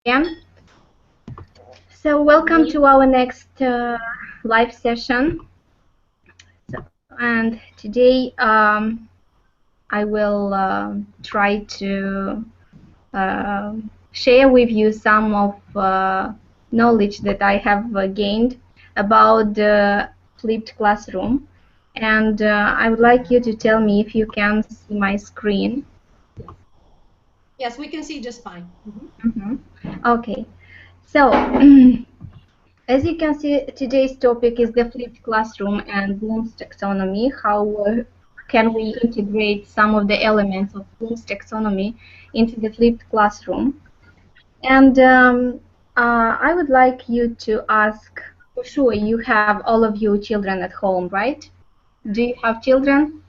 again. So welcome to our next live session. And today I will try to share with you some of knowledge that I have gained about the flipped classroom. And I would like you to tell me if you can see my screen. Yes, we can see just fine. Okay, so as you can see, today's topic is the flipped classroom and Bloom's taxonomy. How can we integrate some of the elements of Bloom's taxonomy into the flipped classroom? And I would like you to ask, for sure you have all of you children at home, right? Do you have children?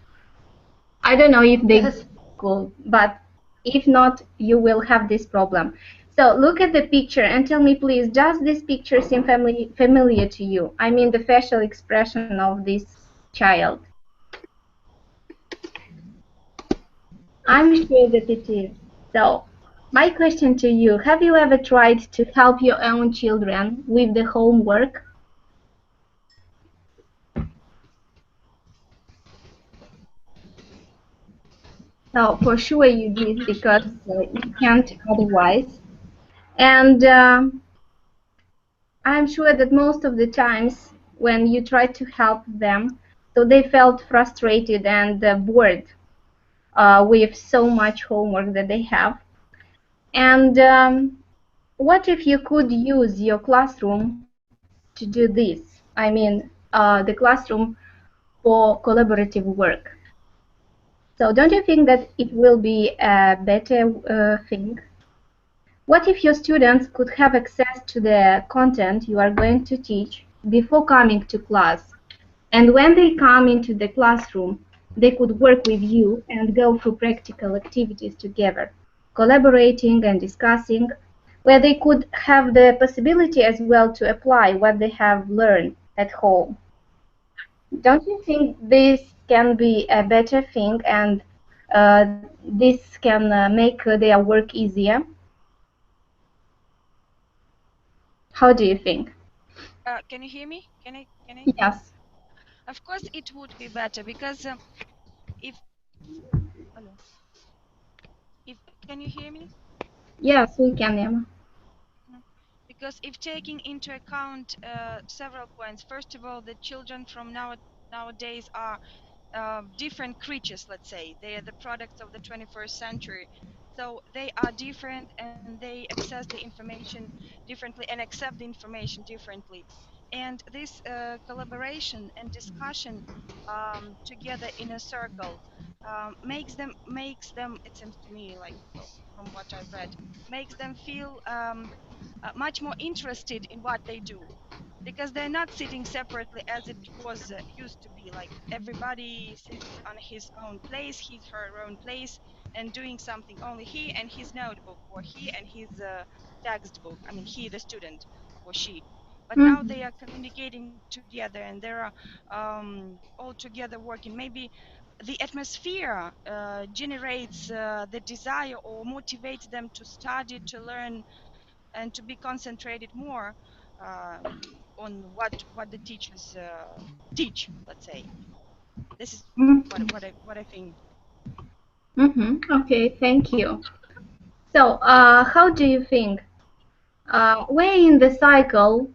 I don't know if they go to school, but if not, you will have this problem. So look at the picture and tell me, please, does this picture seem familiar to you? I mean, the facial expression of this child. I'm sure that it is. So, my question to you, have you ever tried to help your own children with the homework? So, for sure you did, because you can't otherwise. And I'm sure that most of the times when you try to help them, so they felt frustrated and bored with so much homework that they have. And what if you could use your classroom to do this? I mean, the classroom for collaborative work. So don't you think that it will be a better thing? What if your students could have access to the content you are going to teach before coming to class? And when they come into the classroom, they could work with you and go through practical activities together, collaborating and discussing, where they could have the possibility as well to apply what they have learned at home. Don't you think this can be a better thing, and this can make their work easier? How do you think? Can you hear me? Can I? Yes. Of course, it would be better because if, hello, if can you hear me? Yes, we can, Emma. Because if taking into account several points, first of all, the children from nowadays are different creatures. Let's say they are the products of the 21st century, so they are different and they access the information differently and accept the information differently. And this collaboration and discussion together in a circle makes them, it seems to me, like from what I've read, makes them feel much more interested in what they do, because they're not sitting separately as it was used to be, like everybody sits on his own place, his her own place, and doing something, only he and his notebook, or he and his textbook. I mean, he the student, or she. But now they are communicating together and they're all together working. Maybe the atmosphere generates the desire or motivates them to study, to learn, and to be concentrated more on what the teachers teach. Let's say this is what I think. Okay, thank you. So, how do you think? Where in the cycle,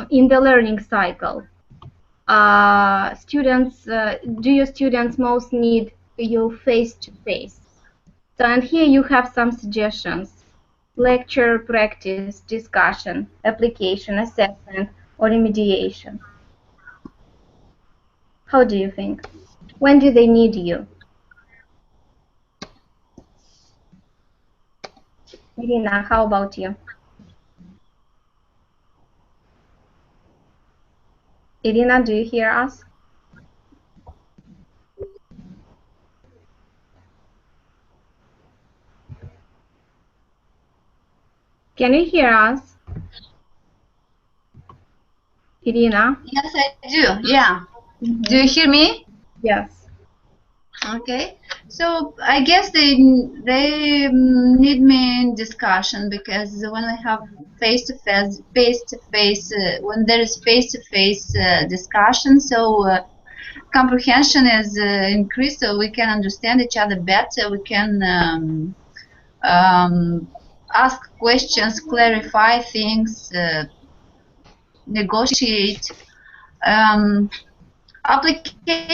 in the learning cycle, do your students most need you face to face? So, and here you have some suggestions: lecture, practice, discussion, application, assessment, or remediation. How do you think? When do they need you? Irina, how about you? Irina, do you hear us? Can you hear us? Irina? Yes, I do. Yeah. Do you hear me? Yes. Okay, so I guess they need me in discussion because when we have face to face, when there is face to face discussion, so comprehension is increased, so we can understand each other better. We can ask questions, clarify things, negotiate. Um, Application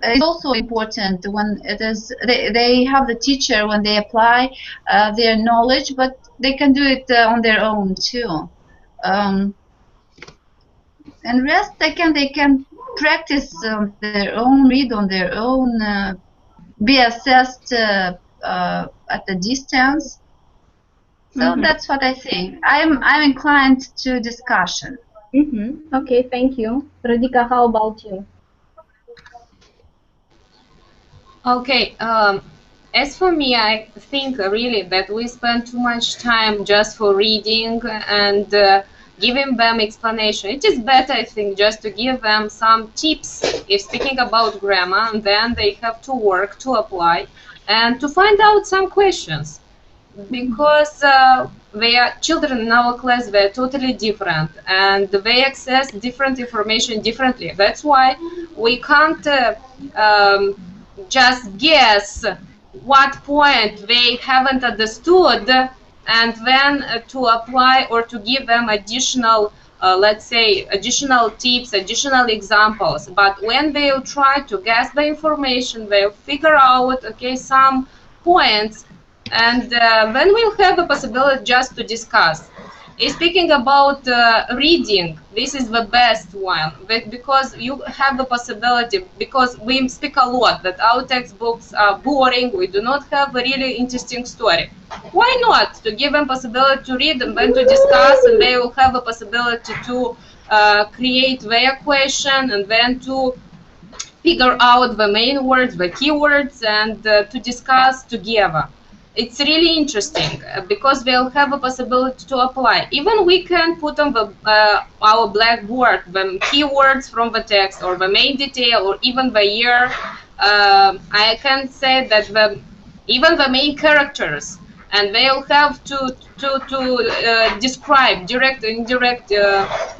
is also important when it is they have the teacher when they apply their knowledge, but they can do it on their own too. Um, and rest they can practice on their own, read on their own, be assessed at a distance. So Mm-hmm. that's what I think. I'm inclined to discussion. Mm-hmm. Okay, thank you. Radhika, how about you? Okay, as for me, I think really that we spend too much time just for reading and giving them explanation. It is better, I think, just to give them some tips if speaking about grammar, and then they have to work to apply and to find out some questions because they are children in our class. They're totally different and they access different information differently. That's why we can't just guess what point they haven't understood and then to apply or to give them additional let's say additional tips, additional examples. But when they'll try to guess the information, they'll figure out okay some points, and then we'll have a possibility just to discuss. Speaking about reading, this is the best one because you have the possibility, because we speak a lot that our textbooks are boring, we do not have a really interesting story. Why not to give them possibility to read and then to discuss, and they will have a possibility to create their question and then to figure out the main words, the keywords, and to discuss together. It's really interesting because they'll have a possibility to apply. Even we can put on the our blackboard the keywords from the text or the main detail or even the year. I can say that even the main characters, and they'll have to describe direct and indirect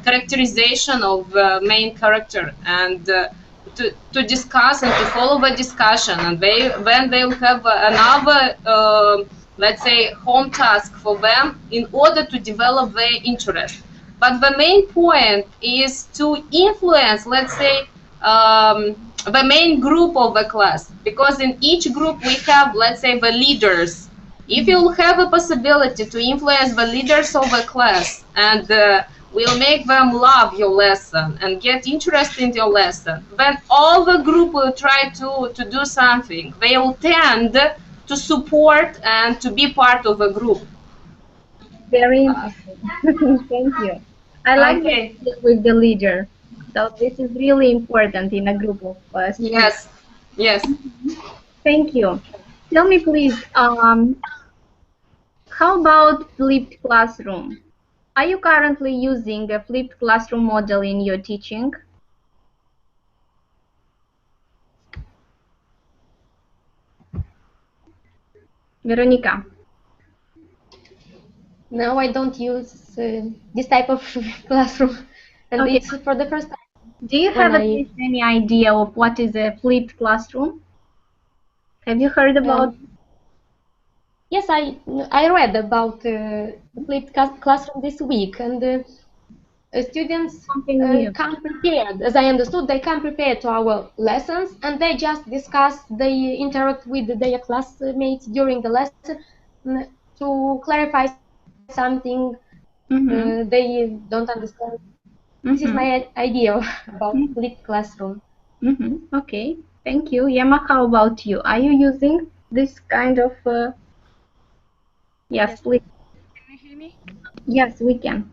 characterization of the main character and to discuss and to follow the discussion, and then they'll have another let's say home task for them in order to develop their interest. But the main point is to influence, let's say, the main group of the class, because in each group we have, let's say, the leaders. If you have a possibility to influence the leaders of the class and will make them love your lesson and get interested in your lesson, then all the group will try to do something. They will tend to support and to be part of a group. Very interesting. Thank you. I like the Okay. idea with the leader. So this is really important in a group of students. Yes. Yes. Thank you. Tell me, please, how about flipped classroom? Are you currently using a flipped classroom model in your teaching? Veronica. No, I don't use this type of classroom, and Okay. it's for the first time Do you when have at I least any idea of what is a flipped classroom? Have you heard about um, yes, I read about the flipped classroom this week, and students something new? come prepared. As I understood, they come prepared to our lessons, and they just discuss. They interact with their classmates during the lesson to clarify something Mm-hmm. they don't understand. This is Mm-hmm. my idea about flipped classroom. Mm-hmm. Okay. Thank you. Yama, how about you? Are you using this kind of yes, Yes, please. can you hear me? Yes, we can.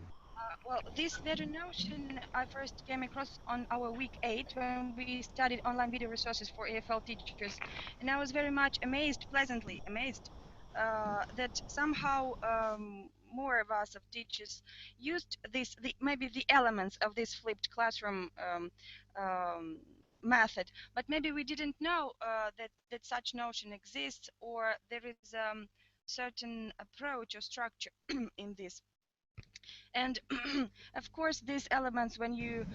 Well, this very notion I first came across on our week 8 when we studied online video resources for EFL teachers, and I was very much amazed, pleasantly amazed, that somehow more of us of teachers used maybe the elements of this flipped classroom method, but maybe we didn't know that such notion exists, or there is certain approach or structure in this. And of course, these elements, when you,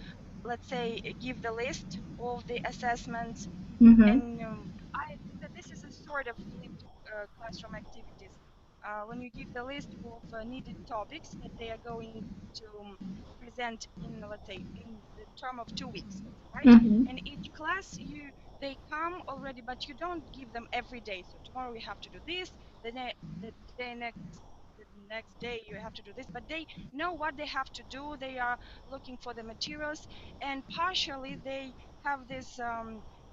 let's say, give the list of the assessments, Mm-hmm. and I think that this is a sort of flipped classroom activities. When you give the list of needed topics that they are going to present in, let's say, in the term of 2 weeks, right? Mm-hmm. And each class, they come already, but you don't give them every day. So tomorrow we have to do this, the day the next day you have to do this, but they know what they have to do. They are looking for the materials, and partially they have this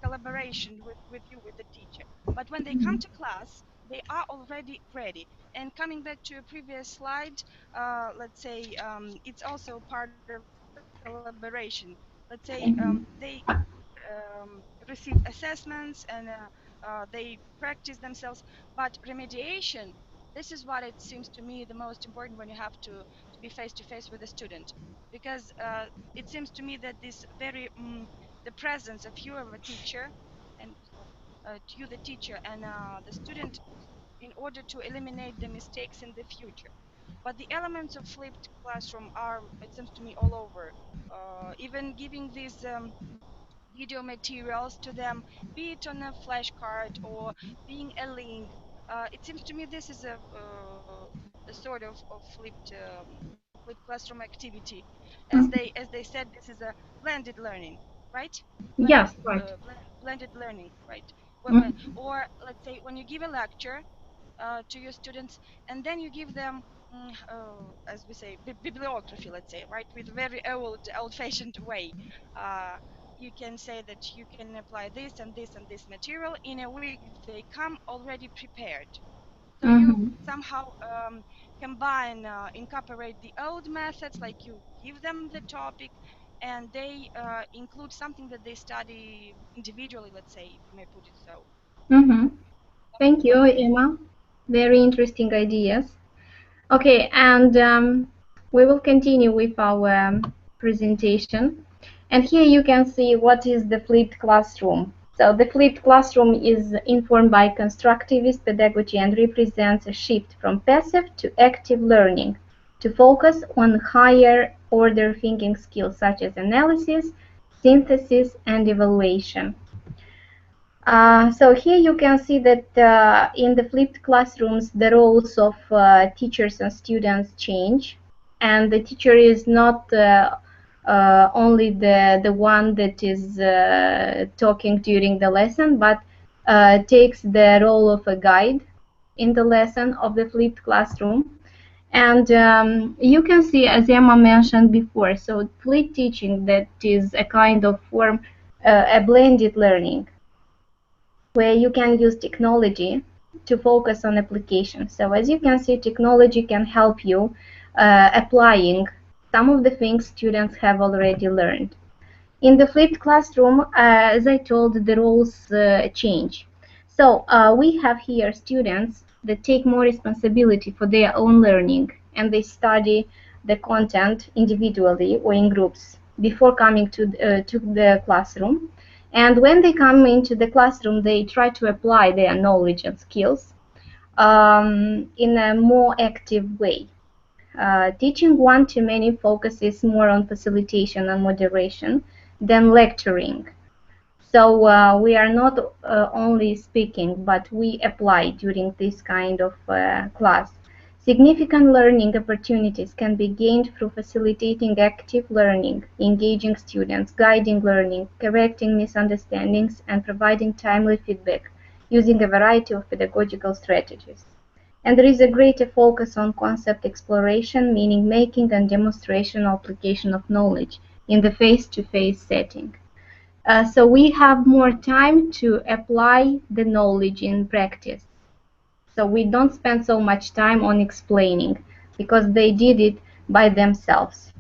collaboration with you, with the teacher. But when they come to class, they are already ready. And coming back to a previous slide, let's say it's also part of collaboration. Let's say Mm-hmm. they receive assessments, and they practice themselves. But remediation, this is what it seems to me the most important when you have to be face to face with a student, because it seems to me that this very the presence of you as a teacher, and to you the teacher and the student, in order to eliminate the mistakes in the future. But the elements of flipped classroom are, it seems to me, all over. Even giving these video materials to them, be it on a flashcard or being a link. It seems to me this is a sort of flipped classroom activity. As they said, this is a blended learning, right? Yes, right. Blended learning, right? Mm-hmm. Or let's say when you give a lecture to your students, and then you give them, as we say, bibliography, let's say, right, with very old-fashioned way. Uh, you can say that you can apply this and this and this material in a week. They come already prepared. So you Mm-hmm. somehow combine, incorporate the old methods, like you give them the topic, and they include something that they study individually, let's say, if you may put it so. Mm-hmm. Thank you, Like this. Emma. Very interesting ideas. Okay, and we will continue with our presentation. And here you can see what is the flipped classroom. So the flipped classroom is informed by constructivist pedagogy and represents a shift from passive to active learning to focus on higher order thinking skills such as analysis, synthesis, and evaluation. So here you can see that in the flipped classrooms, the roles of teachers and students change, and the teacher is not only the one that is talking during the lesson, but takes the role of a guide in the lesson of the flipped classroom. And you can see, as Emma mentioned before, so flipped teaching, that is a kind of form, a blended learning where you can use technology to focus on application. So as you can see, technology can help you applying some of the things students have already learned. In the flipped classroom, as I told, the roles change. So we have here students that take more responsibility for their own learning, and they study the content individually or in groups before coming to the classroom. And when they come into the classroom, they try to apply their knowledge and skills in a more active way. Teaching one-to-many focuses more on facilitation and moderation than lecturing. So we are not only speaking, but we apply during this kind of class. Significant learning opportunities can be gained through facilitating active learning, engaging students, guiding learning, correcting misunderstandings, and providing timely feedback using a variety of pedagogical strategies. And there is a greater focus on concept exploration, meaning making and demonstration or application of knowledge in the face-to-face setting. So we have more time to apply the knowledge in practice. So we don't spend so much time on explaining because they did it by themselves.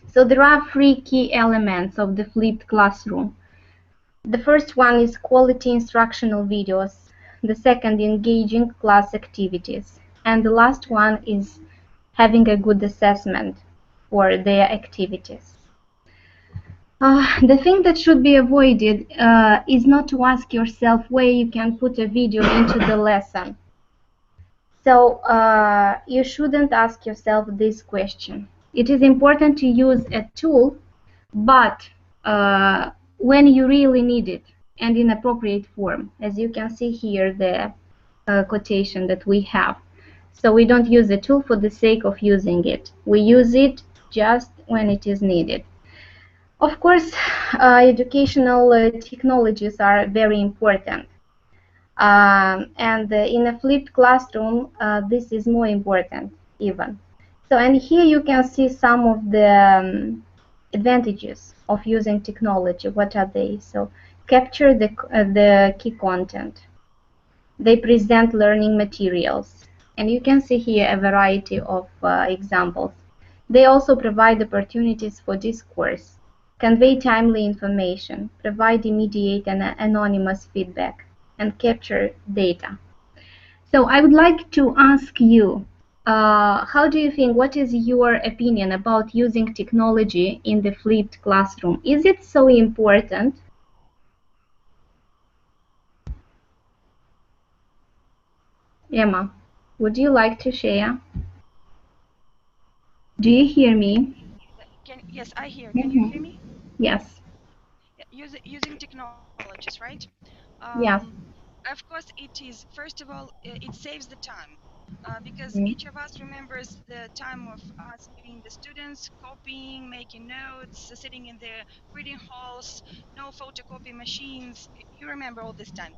So there are three key elements of the flipped classroom. The first one is quality instructional videos. The second, engaging class activities. And the last one is having a good assessment for their activities. The thing that should be avoided is not to ask yourself where you can put a video into the lesson. So you shouldn't ask yourself this question. It is important to use a tool, but when you really need it and in appropriate form, as you can see here, the quotation that we have. So we don't use the tool for the sake of using it. We use it just when it is needed. Of course, educational technologies are very important. And in a flipped classroom, this is more important even. So, and here you can see some of the advantages of using technology. What are they? So, capture the key content. They present learning materials. And you can see here a variety of examples. They also provide opportunities for discourse, convey timely information, provide immediate and anonymous feedback, and capture data. So I would like to ask you, how do you think, what is your opinion about using technology in the flipped classroom? Is it so important? Emma, would you like to share? Do you hear me? Yes, I hear. Can you hear me? Yes. Using technologies, right? Yes. Of course, it is. First of all, it saves the time because Mm. each of us remembers the time of us being the students, copying, making notes, sitting in the reading halls, no photocopy machines. You remember all this time,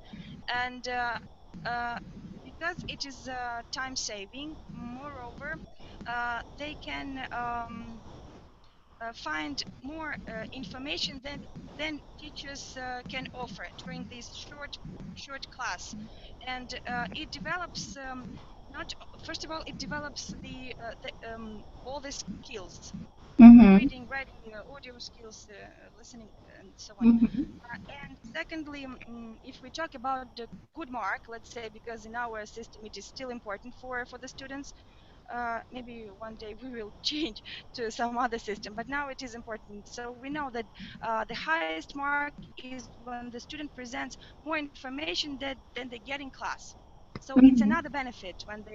and uh, because it is time saving. Moreover, they can find more information than teachers can offer during this short class, and it develops not first of all it develops the all the skills, Mm-hmm. reading, writing, audio skills, listening, and so on. Mm-hmm. And secondly, if we talk about the good mark, let's say, because in our system it is still important for the students, maybe one day we will change to some other system, but now it is important. So we know that the highest mark is when the student presents more information than they get in class. So it's another Mm-hmm. benefit when they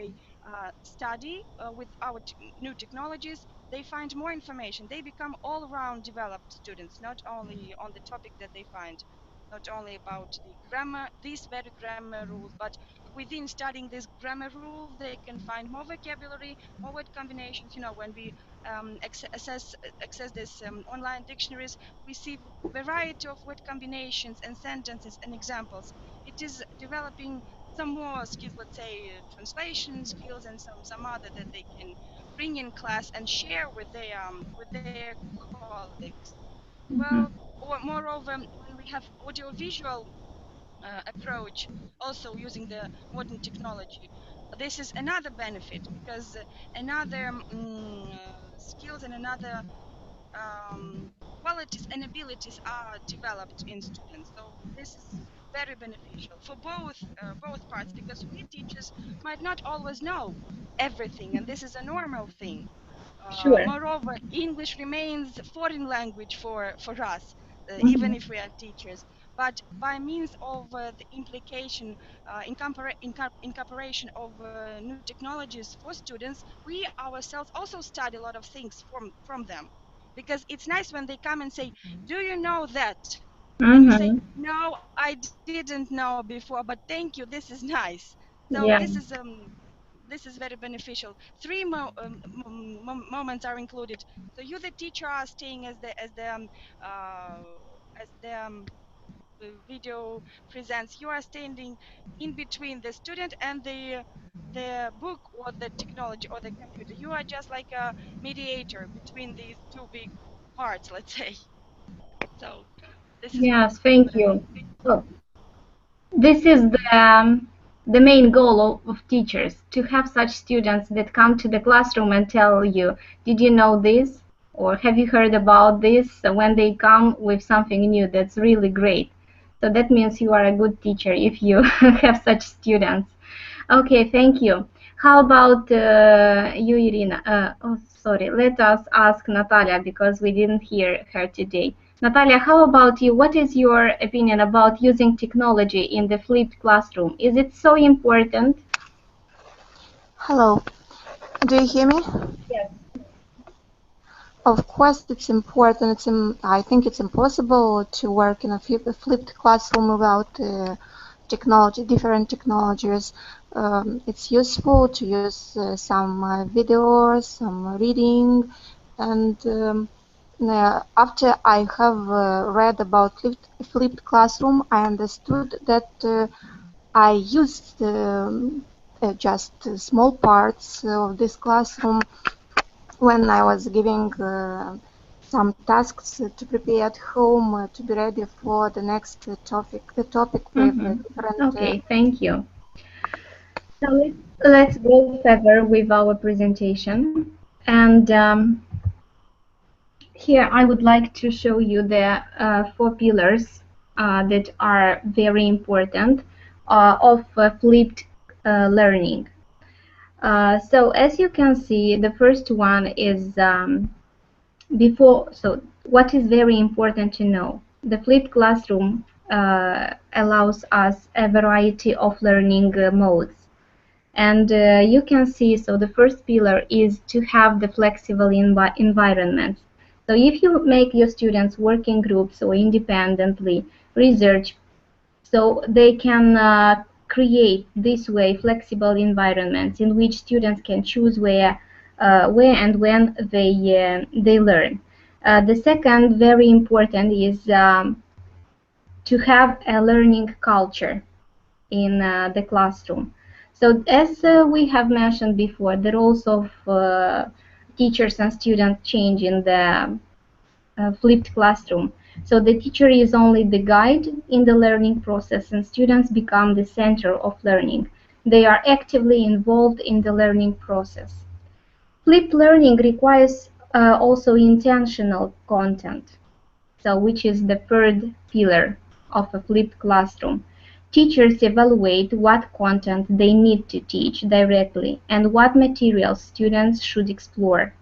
study with our new technologies. They find more information. They become all-round developed students, not only on the topic that they find, not only about the grammar, these very grammar rules, but within studying these grammar rules, they can find more vocabulary, more word combinations. You know, when we access this online dictionaries, we see variety of word combinations and sentences and examples. It is developing some more skills, let's say translation skills, and some other that they can bring in class and share with their colleagues. Well, Mm-hmm. or moreover, when we have audio-visual approach, also using the modern technology, this is another benefit because another skills and another qualities and abilities are developed in students. So this is very beneficial for both parts, because we teachers might not always know everything, and this is a normal thing. Sure. Moreover, English remains foreign language for us, even Mm-hmm. if we are teachers. But by means of the implication, incorporation of new technologies for students, we ourselves also study a lot of things from them. Because it's nice when they come and say, "Do you know that?" And you say, Mm-hmm. "No, I didn't know before, but thank you. This is nice." So Yeah. this is very beneficial. Three moments are included. So you, the teacher, are staying uh, as the video presents. You are standing in between the student and the book or the technology or the computer. You are just like a mediator between these two big parts, let's say. So this is Yes, what thank I you. think. So this is the main goal of teachers, to have such students that come to the classroom and tell you, did you know this? Or have you heard about this? So when they come with something new, that's really great. So that means you are a good teacher if you have such students. Okay, thank you. How about you, Irina? Oh, sorry. Let us ask Natalia because we didn't hear her today. Natalia, how about you? What is your opinion about using technology in the flipped classroom? Is it so important? Hello, do you hear me? Yes. Of course, it's important. I think it's impossible to work in a flipped classroom without technology, different technologies. It's useful to use some videos, some reading, and after I have read about flipped classroom, I understood that I used just small parts of this classroom when I was giving some tasks to prepare at home to be ready for the next topic, the topic with different. Okay, thank you. So let's go further with our presentation. And here I would like to show you the four pillars that are very important of flipped learning. So as you can see, the first one is so what is very important to know? The flipped classroom allows us a variety of learning modes. And you can see, so the first pillar is to have the flexible environment. So if you make your students work in groups or independently, research, so they can create this way flexible environments in which students can choose where and when they learn. The second very important is to have a learning culture in the classroom. So as we have mentioned before, the roles of teachers and students change in the flipped classroom. So the teacher is only the guide in the learning process and students become the center of learning. They are actively involved in the learning process. Flipped learning requires also intentional content, so which is the third pillar of a flipped classroom. Teachers evaluate what content they need to teach directly and what materials students should explore.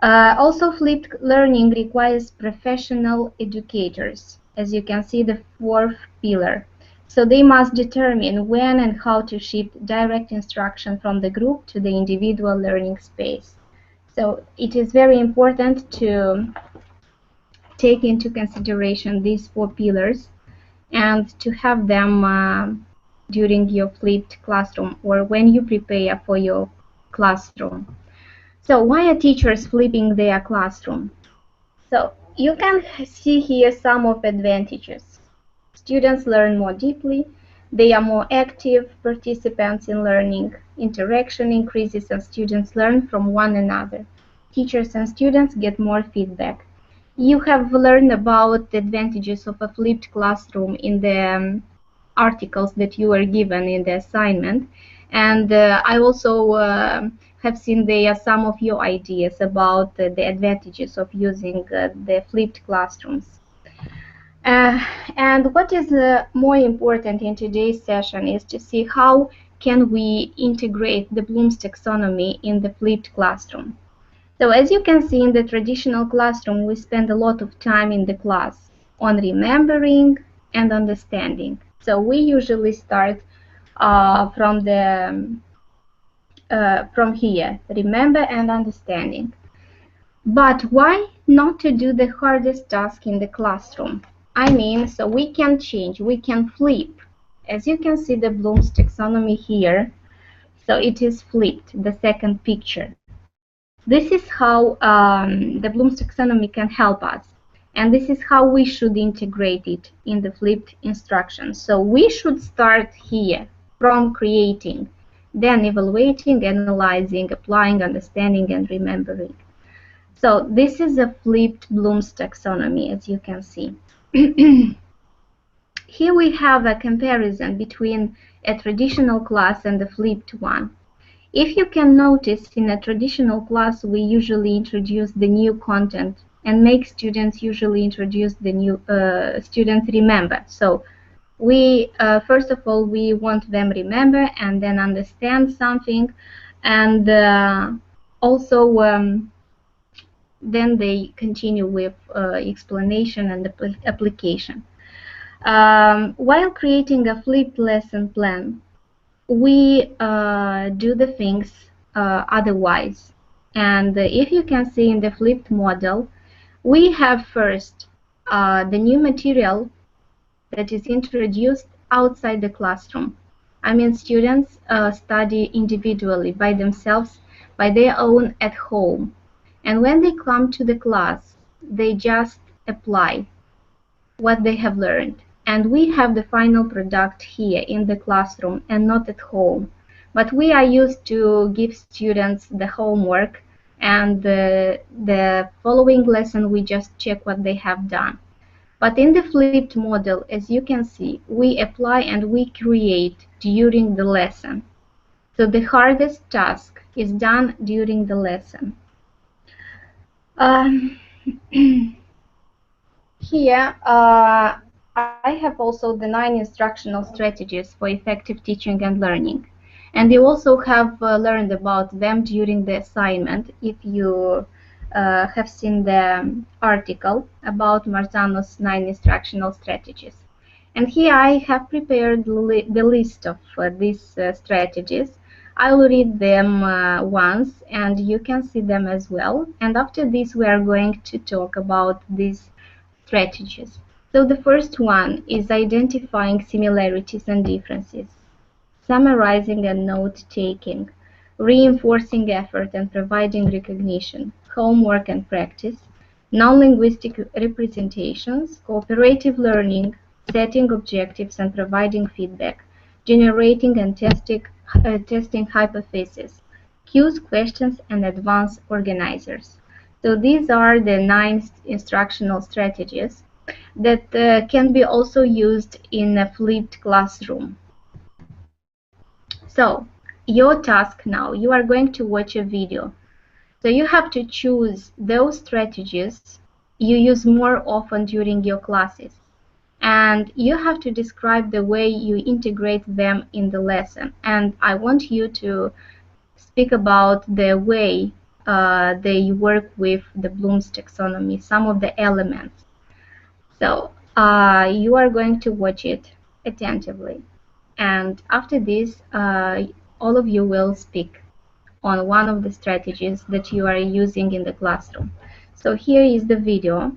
Also, flipped learning requires professional educators, as you can see, the fourth pillar. So they must determine when and how to shift direct instruction from the group to the individual learning space. So it is very important to take into consideration these four pillars and to have them during your flipped classroom or when you prepare for your classroom. So why are teachers flipping their classroom? So you can see here some of advantages. Students learn more deeply, they are more active participants in learning, interaction increases and students learn from one another. Teachers and students get more feedback. You have learned about the advantages of a flipped classroom in the articles that you were given in the assignment. And I also have seen there some of your ideas about the advantages of using the flipped classrooms. And what is more important in today's session is to see how can we integrate the Bloom's taxonomy in the flipped classroom. So as you can see in the traditional classroom, we spend a lot of time in the class on remembering and understanding. So we usually start from here, remember and understanding. But why not to do the hardest task in the classroom? I mean, so we can change, we can flip. As you can see the Bloom's taxonomy here, so it is flipped, the second picture. This is how the Bloom's taxonomy can help us. And this is how we should integrate it in the flipped instructions. So we should start here from creating, then evaluating, analyzing, applying, understanding, and remembering. So this is a flipped Bloom's taxonomy, as you can see. Here we have a comparison between a traditional class and the flipped one. If you can notice, in a traditional class, we usually introduce the new content and make students usually introduce the new students remember. So we first of all we want them remember and then understand something, and also then they continue with explanation and application. While creating a flipped lesson plan, we do the things otherwise. And if you can see in the flipped model, we have first the new material that is introduced outside the classroom. I mean, students study individually by themselves, by their own at home. And when they come to the class, they just apply what they have learned. And we have the final product here in the classroom and not at home. But we are used to give students the homework, and the following lesson we just check what they have done. But in the flipped model, as you can see, we apply and we create during the lesson. So the hardest task is done during the lesson. Here, I have also the 9 instructional strategies for effective teaching and learning. And you also have learned about them during the assignment if you have seen the article about Marzano's 9 instructional strategies. And here I have prepared the list of these strategies. I will read them once and you can see them as well. And after this we are going to talk about these strategies. So the first one is identifying similarities and differences, summarizing and note-taking, reinforcing effort and providing recognition, homework and practice, non-linguistic representations, cooperative learning, setting objectives and providing feedback, generating and testing hypotheses, cues, questions, and advanced organizers. So these are the 9 instructional strategies that can be also used in a flipped classroom. So your task now, you are going to watch a video. So you have to choose those strategies you use more often during your classes. And you have to describe the way you integrate them in the lesson. And I want you to speak about the way they work with the Bloom's taxonomy, some of the elements. So you are going to watch it attentively. And after this, all of you will speak on one of the strategies that you are using in the classroom. So here is the video.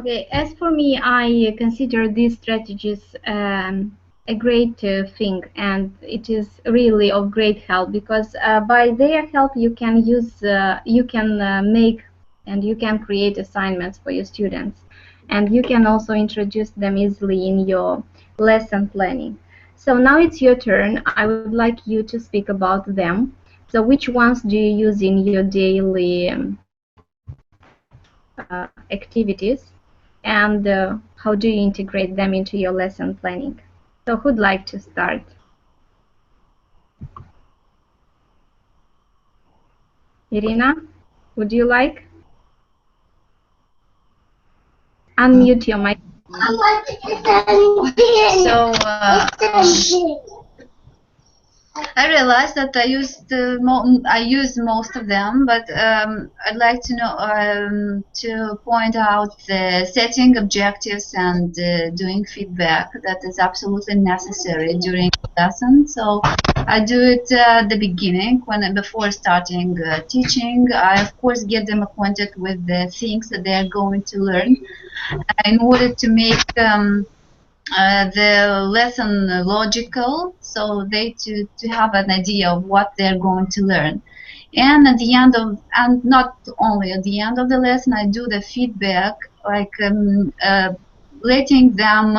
Okay, as for me, I consider these strategies a great thing, and it is really of great help because by their help you can make and you can create assignments for your students, and you can also introduce them easily in your lesson planning. So now it's your turn. I would like you to speak about them. So which ones do you use in your daily activities, and how do you integrate them into your lesson planning? So who'd like to start? Irina, would you like? Unmute your mic. So I realized that I use most of them, but I'd like to know to point out the setting objectives and doing feedback that is absolutely necessary during the lesson. So I do it at the beginning before starting teaching. I of course get them acquainted with the things that they are going to learn in order to make the lesson logical, so to have an idea of what they're going to learn. And at the end of, and not only at the end of the lesson, I do the feedback, like letting them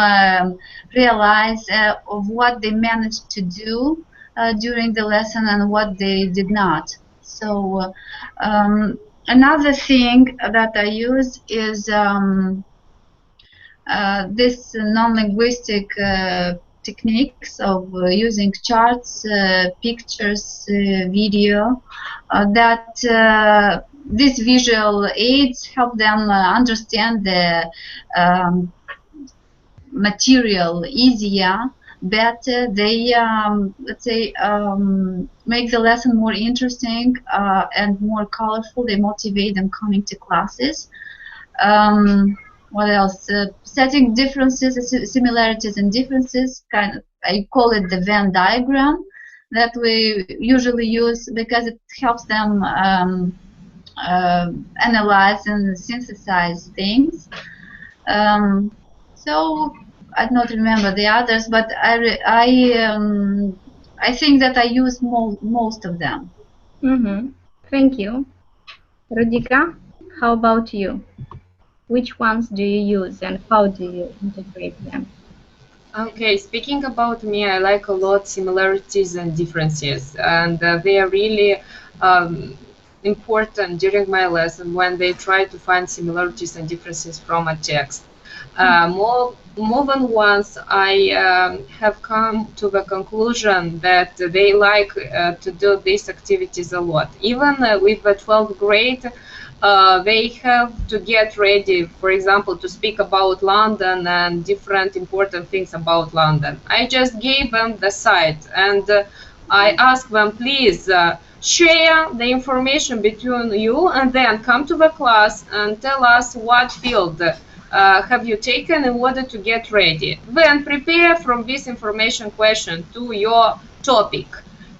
realize of what they managed to do during the lesson and what they did not. So another thing that I use is this non-linguistic techniques of using charts, pictures, video, that these visual aids help them understand the material easier, better. They, let's say, make the lesson more interesting and more colorful. They motivate them coming to classes. What else? Setting differences, similarities and differences. I call it the Venn diagram that we usually use because it helps them analyze and synthesize things. So I don't remember the others, but I think that I use most of them. Thank you. Rudika, how about you? Which ones do you use and how do you integrate them? Okay, speaking about me, I like a lot similarities and differences, and they are really important during my lesson when they try to find similarities and differences from a text. More than once, I have come to the conclusion that they like to do these activities a lot. Even with the 12th grade, they have to get ready, for example, to speak about London and different important things about London. I just gave them the site and I asked them, please share the information between you and then come to the class and tell us what field have you taken in order to get ready. Then prepare from this information question to your topic.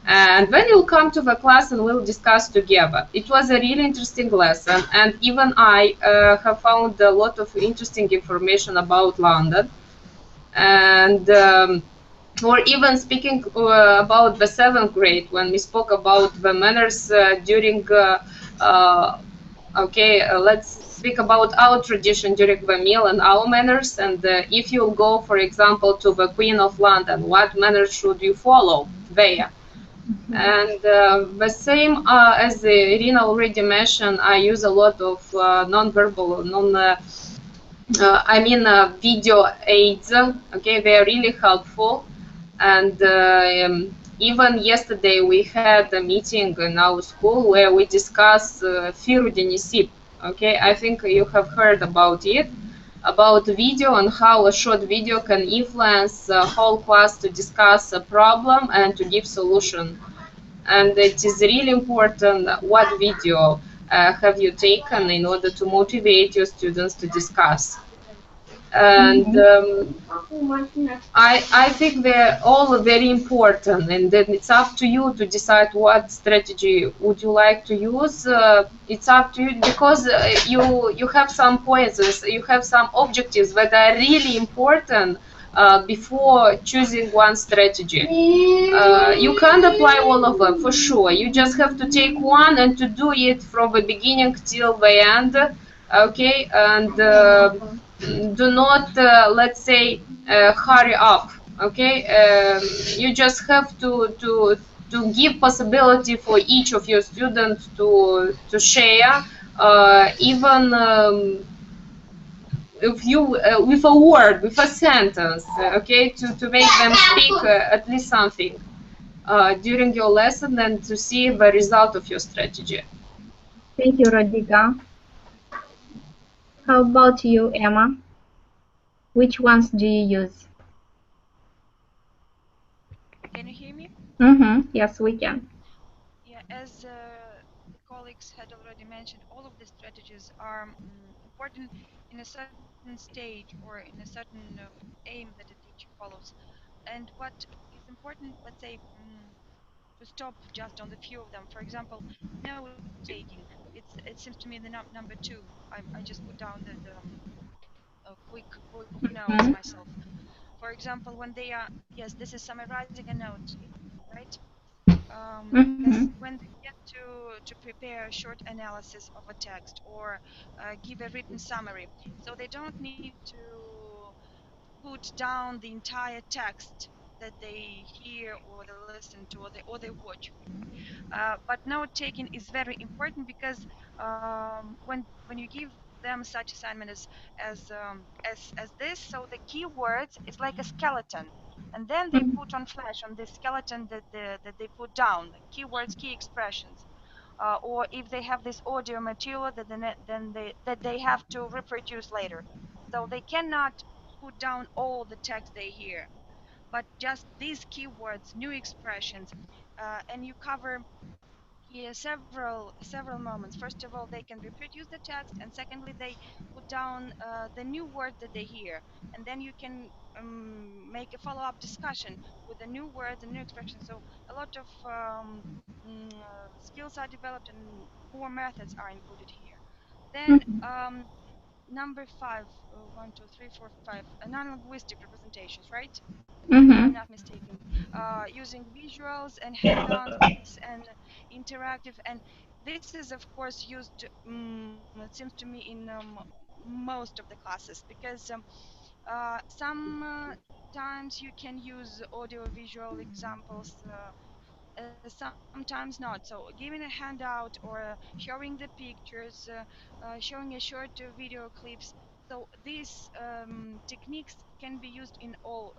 And then you'll come to the class and we'll discuss together. It was a really interesting lesson, and even I have found a lot of interesting information about London. And or even speaking about the 7th grade, when we spoke about the manners during let's speak about our tradition during the meal and our manners. And if you go, for example, to the Queen of London, what manners should you follow there? And the same as Irina already mentioned, I use a lot of non-verbal, video aids. Okay, they are really helpful. And even yesterday we had a meeting in our school where we discussed Firudinisip. Okay, I think you have heard about it, about video and how a short video can influence the whole class to discuss a problem and to give solution. And it is really important what video have you taken in order to motivate your students to discuss. and Mhm. I think they're all very important, and then it's up to you to decide what strategy would you like to use. It's up to you because you have some points, you have some objectives that are really important before choosing one strategy. You can't apply all of them for sure. You just have to take one and to do it from the beginning till the end. Okay, and do not let's say hurry up. Okay, you just have to give possibility for each of your students to share, even if you with a word, with a sentence, okay, to make them speak at least something during your lesson and to see the result of your strategy. Thank you, Radhika. How about you, Emma? Which ones do you use? Can you hear me? Mm-hmm. Yes, we can. Yeah, as the colleagues had already mentioned, all of the strategies are important in a certain stage or in a certain aim that a teacher follows. And what is important, let's say, to stop just on the few of them. For example, note taking. It seems to me the number two. I just put down the quick notes Mm-hmm. myself. For example, when they are, yes, this is summarizing a note, right? Mm-hmm. When they get to prepare a short analysis of a text or give a written summary, so they don't need to put down the entire text that they hear or they listen to or they watch. But note taking is very important because when you give them such assignment as this, so the keywords is like a skeleton, and then they put on flash on this skeleton that they put down, like keywords, key expressions, or if they have this audio material that they have to reproduce later, so they cannot put down all the text they hear, but just these keywords, new expressions, and you cover here several moments. First of all, they can reproduce the text, and secondly, they put down the new word that they hear, and then you can make a follow-up discussion with the new words and new expressions. So a lot of skills are developed, and more methods are included here. Then number five, one, two, three, four, five, non-linguistic representations, right? If I'm Mm-hmm. not mistaken, using visuals and hand-ons and interactive. And this is, of course, used, it seems to me, in most of the classes because sometimes you can use audio-visual examples. Sometimes not. So giving a handout or showing the pictures, showing a short video clips. So these techniques can be used in all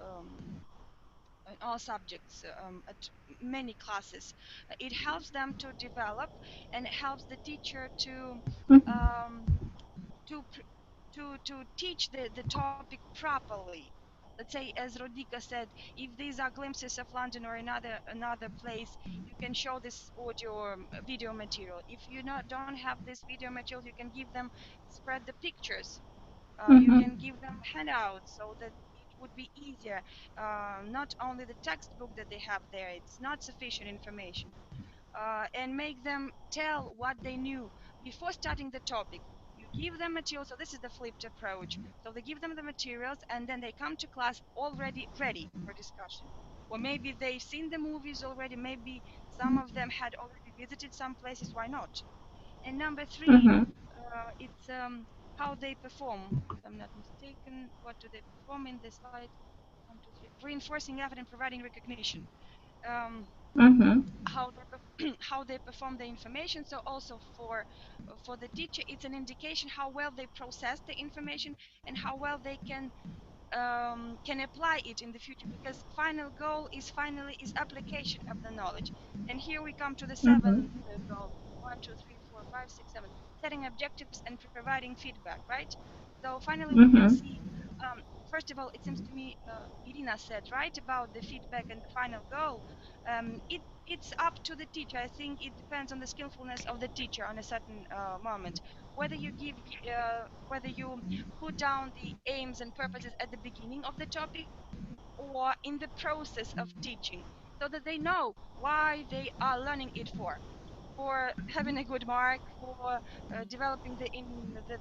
subjects at many classes. It helps them to develop and it helps the teacher um, to pr- to teach the topic properly. Let's say, as Rodika said, if these are glimpses of London or another place, you can show this audio or video material. If you don't have this video material, you can give them, spread the pictures, you Mm-hmm. can give them handouts so that it would be easier. Not only the textbook that they have there, it's not sufficient information. And make them tell what they knew before starting the topic. You give them materials, so this is the flipped approach. So they give them the materials and then they come to class already ready for discussion. Or maybe they've seen the movies already, maybe some of them had already visited some places, why not? And number three, Mm-hmm. it's how they perform. If I'm not mistaken, what do they perform in this slide? One, two, three. Reinforcing effort and providing recognition. Um, Mm-hmm. how they perform the information. So also for the teacher, it's an indication how well they process the information and how well they can apply it in the future, because final goal is finally is application of the knowledge. And here we come to the seventh goal. One, two, three, four, five, six, seven. Setting objectives and providing feedback, right? So finally we can Mm-hmm. see, first of all, it seems to me Irina said right about the feedback and the final goal. It it's up to the teacher. I think it depends on the skillfulness of the teacher on a certain moment. Whether you give, whether you put down the aims and purposes at the beginning of the topic or in the process of teaching, so that they know why they are learning it for having a good mark, for developing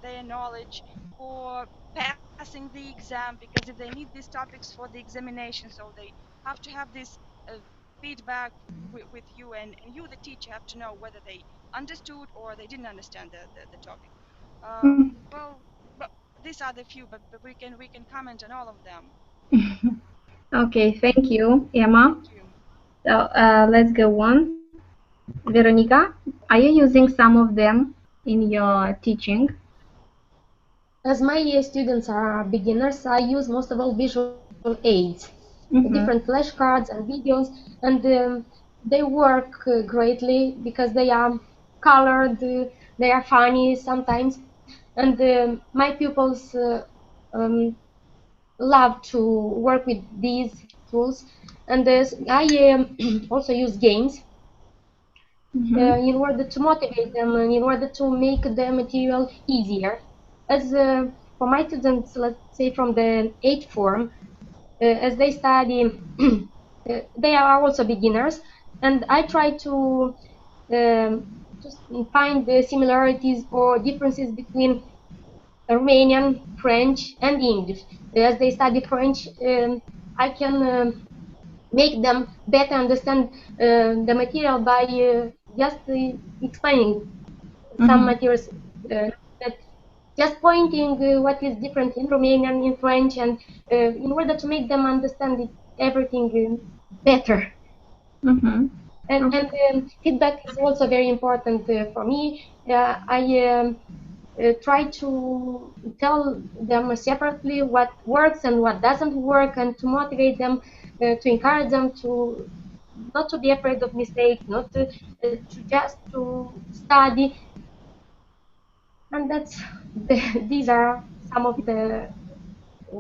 their knowledge, for passing the exam, because if they need these topics for the examination, so they have to have this feedback with you, and you, the teacher, have to know whether they understood or they didn't understand the topic. Well, but these are the few, but we can comment on all of them. Okay, thank you, Emma. Thank you. So let's go on. Veronica, are you using some of them in your teaching? As my students are beginners, I use most of all visual aids, different flashcards and videos, and they work greatly because they are colored, they are funny sometimes, and my pupils love to work with these tools. And I also use games in order to motivate them and in order to make the material easier. As for my students, let's say from the 8th form, as they study, they are also beginners, and I try to find the similarities or differences between Romanian, French, and English. As they study French, I can make them better understand the material by just explaining some materials, that just pointing what is different in Romanian, in French, and in order to make them understand it, everything better. And feedback is also very important for me. I try to tell them separately what works and what doesn't work, and to motivate them, to encourage them to not to be afraid of mistakes, not to just to study. And these are some of the uh,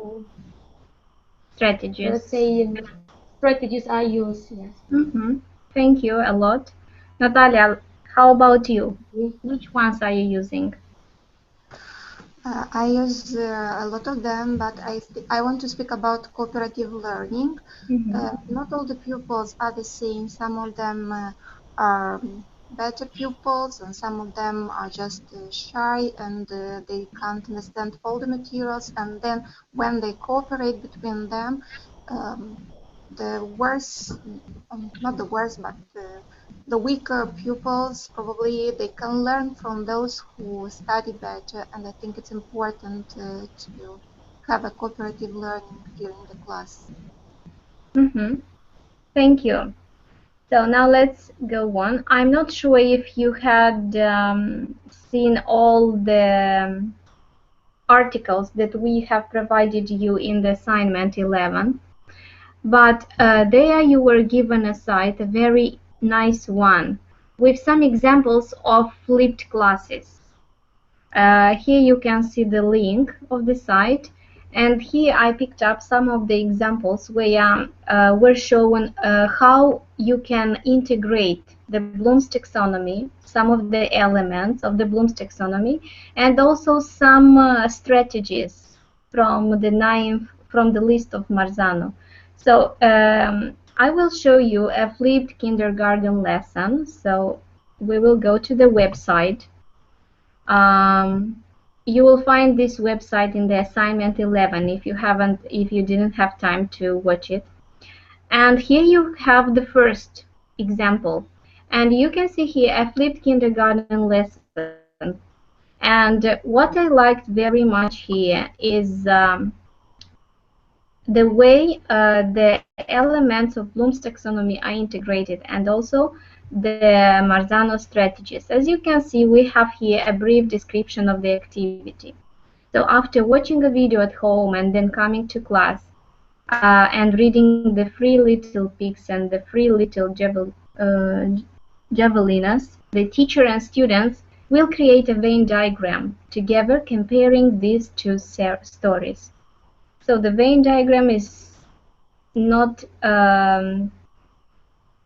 Strategies. let's say strategies I use. Yes. Thank you a lot. Natalia, how about you? Which ones are you using? I use a lot of them, but I want to speak about cooperative learning. Not all the pupils are the same. Some of them are better pupils, and some of them are just shy and they can't understand all the materials. And then when they cooperate between them, the worse, not the worst, but the weaker pupils, probably they can learn from those who study better, and I think it's important to have a cooperative learning during the class. Thank you. So now let's go on. I'm not sure if you had seen all the articles that we have provided you in the assignment 11, but there you were given a site, a very nice one, with some examples of flipped classes. Here you can see the link of the site, and here I picked up some of the examples where we're showing how you can integrate the Bloom's taxonomy, some of the elements of the Bloom's taxonomy, and also some strategies from the list of Marzano. So I will show you a flipped kindergarten lesson. So we will go to the website. You will find this website in the assignment 11 if you didn't have time to watch it. And here you have the first example, and you can see here a flipped kindergarten lesson. And what I liked very much here is the way the elements of Bloom's taxonomy are integrated, and also the Marzano strategies. As you can see, we have here a brief description of the activity. So after watching a video at home and then coming to class and reading the 3 little pigs and the 3 little javelinas, the teacher and students will create a Venn diagram together, comparing these two stories. So the Venn diagram is not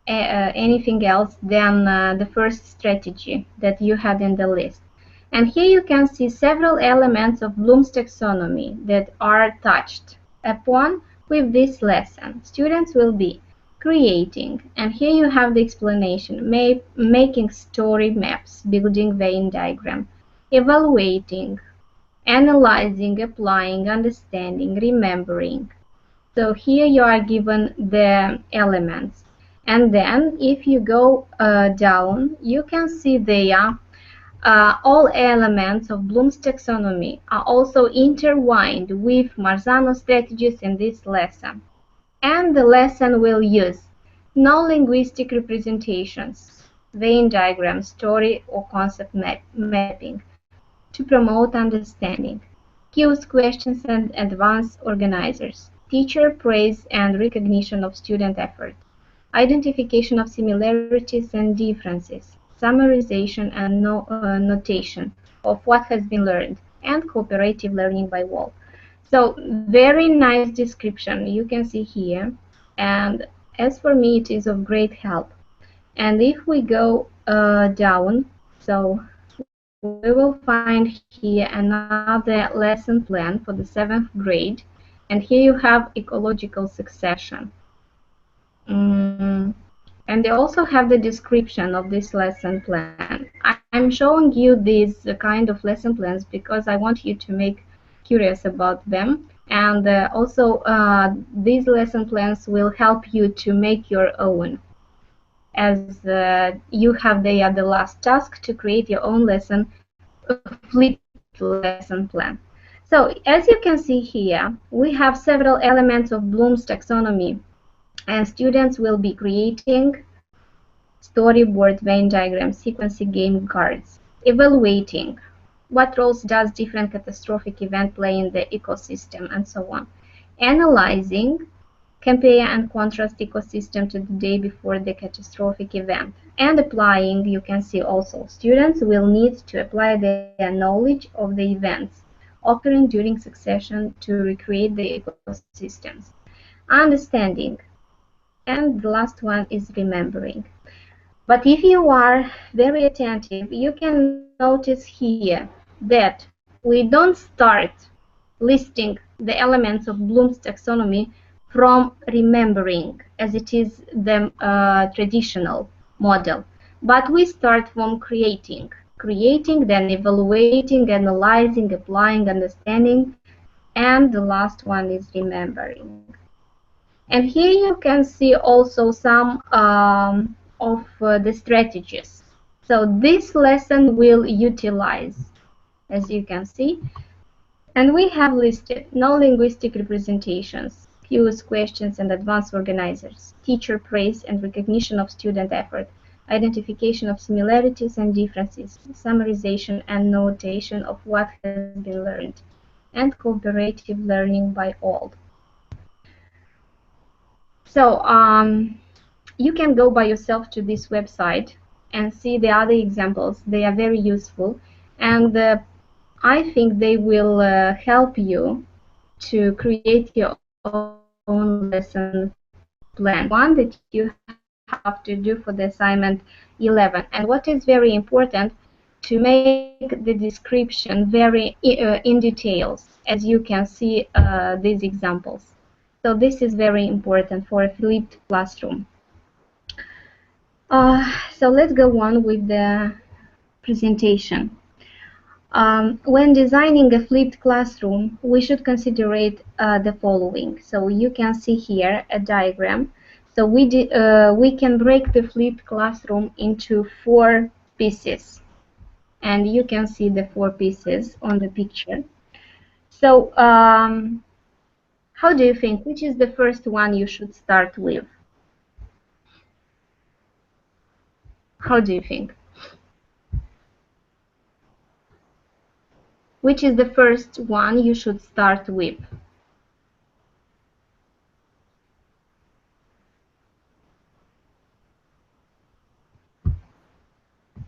anything else than the first strategy that you had in the list. And here you can see several elements of Bloom's taxonomy that are touched upon with this lesson. Students will be creating, and here you have the explanation, making story maps, building Venn diagram, evaluating, analyzing, applying, understanding, remembering. So here you are given the elements. And then if you go down, you can see there all elements of Bloom's taxonomy are also intertwined with Marzano strategies in this lesson. And the lesson will use non-linguistic representations, Venn diagram, story or concept mapping to promote understanding, cues, questions, and advanced organizers, teacher praise and recognition of student effort, identification of similarities and differences, summarization and notation of what has been learned, and cooperative learning by all. So very nice description you can see here, and as for me it is of great help. And if we go down, so we will find here another lesson plan for the 7th grade, and here you have ecological succession. And they also have the description of this lesson plan. I'm showing you these kind of lesson plans because I want you to make curious about them, and also these lesson plans will help you to make your own, as you have there the last task to create your own lesson, flipped lesson plan. So as you can see here, we have several elements of Bloom's taxonomy, and students will be creating storyboard, Venn diagram, sequencing game cards, evaluating what roles does different catastrophic event play in the ecosystem, and so on, analyzing, compare and contrast ecosystem to the day before the catastrophic event, and applying. You can see also students will need to apply their knowledge of the events occurring during succession to recreate the ecosystems, understanding, and the last one is remembering. But if you are very attentive, you can notice here that we don't start listing the elements of Bloom's taxonomy from remembering, as it is the traditional model, but we start from creating, then evaluating, analyzing, applying, understanding, and the last one is remembering. And here you can see also some of the strategies. So this lesson will utilize, as you can see, and we have listed non-linguistic representations, cues, questions, and advanced organizers, teacher praise and recognition of student effort, identification of similarities and differences, summarization and notation of what has been learned, and cooperative learning by all. So you can go by yourself to this website and see the other examples. They are very useful, and I think they will help you to create your own lesson plan, one that you have to do for the assignment 11. And what is very important, to make the description very in details, as you can see these examples. So this is very important for a flipped classroom. So let's go on with the presentation. When designing a flipped classroom, we should consider the following. So you can see here a diagram. So we can break the flipped classroom into 4 pieces, and you can see the 4 pieces on the picture. So how do you think? Which is the first one you should start with? How do you think? Which is the first one you should start with?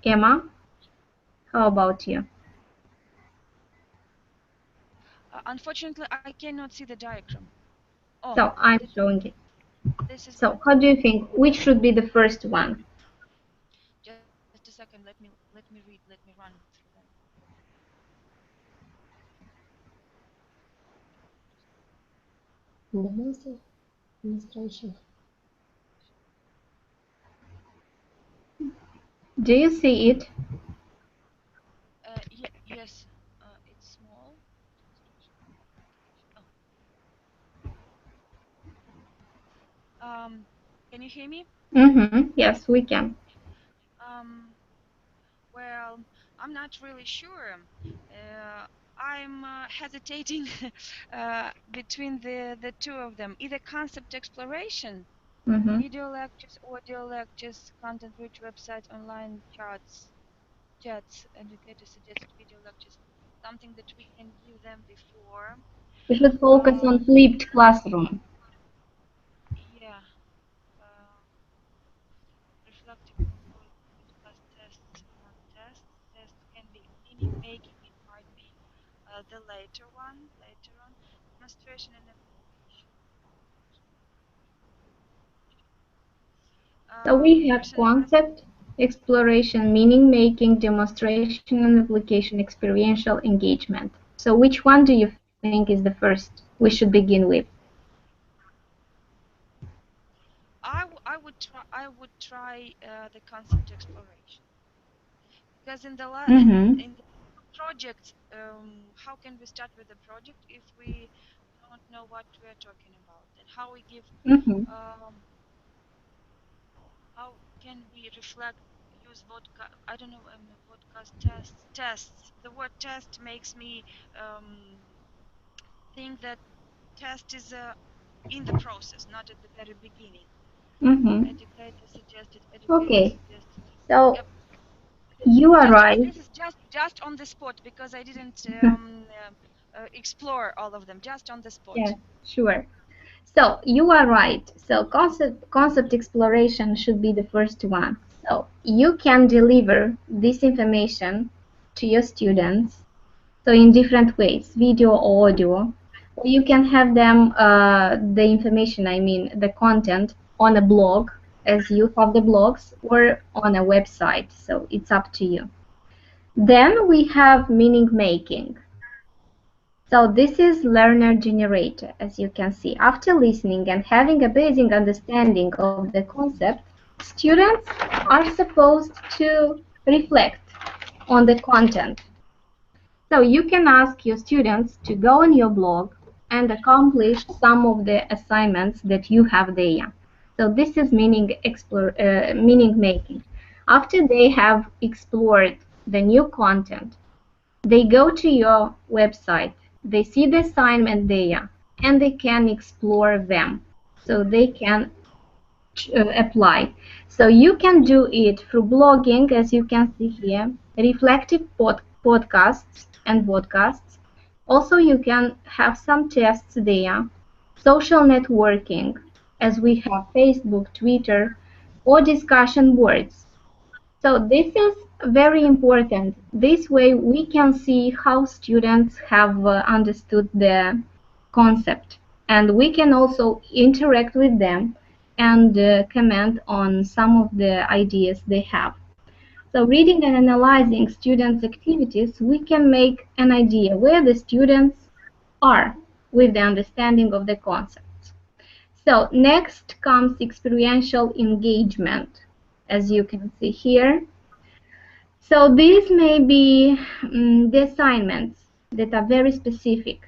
Emma, how about you? Unfortunately, I cannot see the diagram. Oh, So I'm showing it. This is So how do you think, which should be the first one? just a second. Let me read. Let me run through them. Demonstration. Do you see it? Yes. It's small. Oh. Can you hear me? Mm-hmm. Yes, we can. Um. Well, I'm not really sure. I'm hesitating between the two of them. Either concept exploration, Mm-hmm. video lectures, audio lectures, content-rich websites, online chats, educators suggested video lectures, something that we can give them before. We should focus on flipped classroom. Yeah, uh, reflective podcast tests, not tests. Tests can be meaning making. It might be the later one, later on, demonstration and application. So we have Personalized. concept, exploration, meaning making, demonstration, and application, experiential engagement. So which one do you think is the first we should begin with? I would try the concept exploration because Mm-hmm. in the project, how can we start with the project if we don't know what we are talking about, and how we give Mm-hmm. um, how can we reflect, use vodka, I don't know, podcast tests. The word test makes me um, think that test is in the process, not at the very beginning. Mm-hmm. Educator Okay. suggested. So Yep. you are This right. is just on the spot because I didn't explore all of them. Just on the spot. Yes, sure. So you are right. So concept exploration should be the first one. So you can deliver this information to your students. So in different ways, video or audio. Or you can have them the information, I mean the content on a blog, as you have the blogs, or on a website. So it's up to you. Then we have meaning making. So this is learner generator, as you can see. After listening and having a basic understanding of the concept, students are supposed to reflect on the content. So you can ask your students to go on your blog and accomplish some of the assignments that you have there. So this is meaning making. After they have explored the new content, they go to your website, they see the assignment there, and they can explore them. So they can apply. So you can do it through blogging, as you can see here, reflective podcasts and podcasts. Also, you can have some tests there, social networking, as we have Facebook, Twitter, or discussion boards. So this is very important. This way we can see how students have understood the concept, and we can also interact with them and comment on some of the ideas they have. So reading and analyzing students' activities, we can make an idea where the students are with the understanding of the concepts. So next comes experiential engagement, as you can see here. So these may be the assignments that are very specific.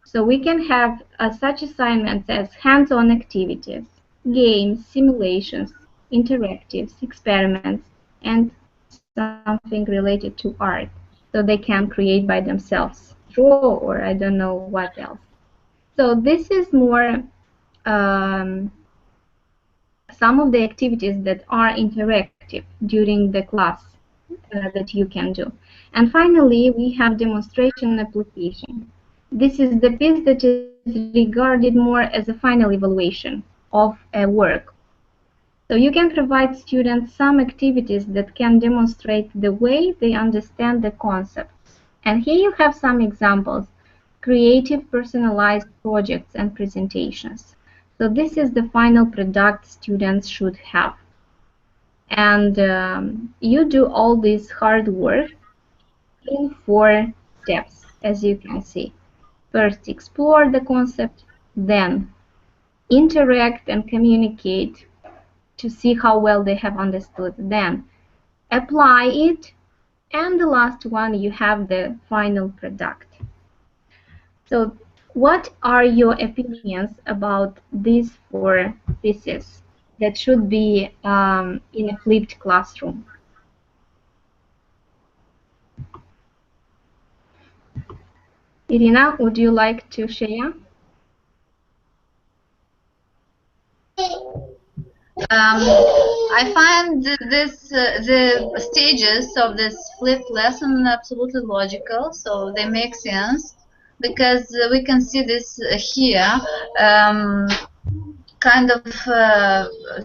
So we can have such assignments as hands-on activities, games, simulations, interactives, experiments, and something related to art. So they can create by themselves, draw, or I don't know what else. So this is more um, some of the activities that are interactive during the class that you can do. And finally, we have demonstration application. This is the piece that is regarded more as a final evaluation of a work. So you can provide students some activities that can demonstrate the way they understand the concepts. And here you have some examples: creative personalized projects and presentations, So this is the final product students should have. And you do all this hard work in 4 steps, as you can see. First, explore the concept, then interact and communicate to see how well they have understood, then apply it, and the last one, you have the final product. So what are your opinions about these 4 pieces that should be in a flipped classroom? Irina, would you like to share? I find the stages of this flipped lesson absolutely logical, so they make sense because we can see this here, kind of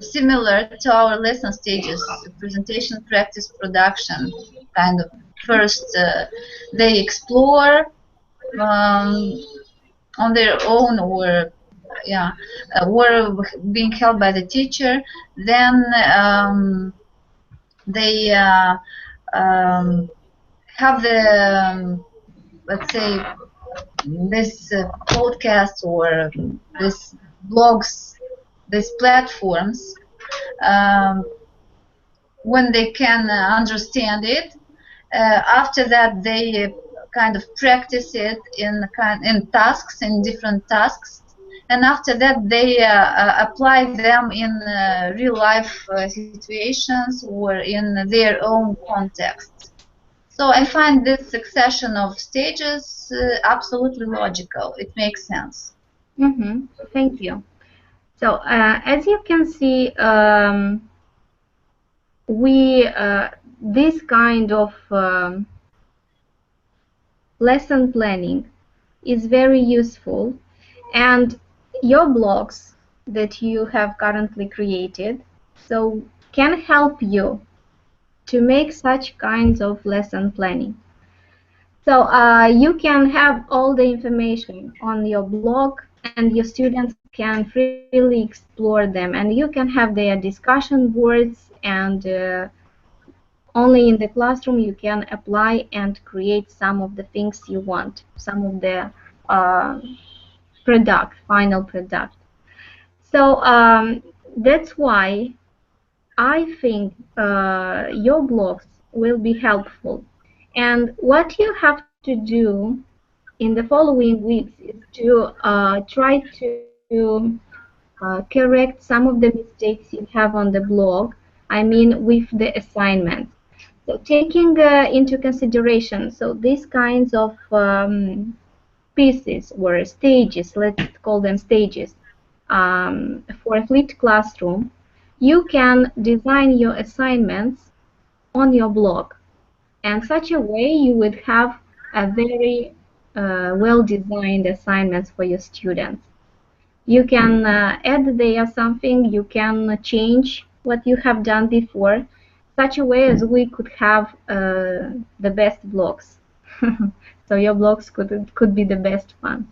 similar to our lesson stages: presentation, practice, production. Kind of first they explore on their own, or yeah, were being held by the teacher. Then they have the let's say this podcast or this blogs, these platforms, when they can understand it. After that, they kind of practice it in tasks, in different tasks, and after that they apply them in real life situations or in their own context. So I find this succession of stages absolutely logical. It makes sense. Thank you. So as you can see, this kind of lesson planning is very useful, and your blogs that you have currently created so can help you to make such kinds of lesson planning. So you can have all the information on your blog, and your students can freely explore them, and you can have their discussion boards, and only in the classroom you can apply and create some of the things you want, some of the final product. So that's why I think your blogs will be helpful. And what you have to do in the following weeks is to try to correct some of the mistakes you have on the blog, I mean with the assignments. So taking into consideration, so these kinds of pieces or stages, let's call them stages, for a flipped classroom, you can design your assignments on your blog, and such a way you would have a very well-designed assignments for your students. You can add there something, you can change what you have done before, such a way as we could have the best blogs. So your blogs could be the best one.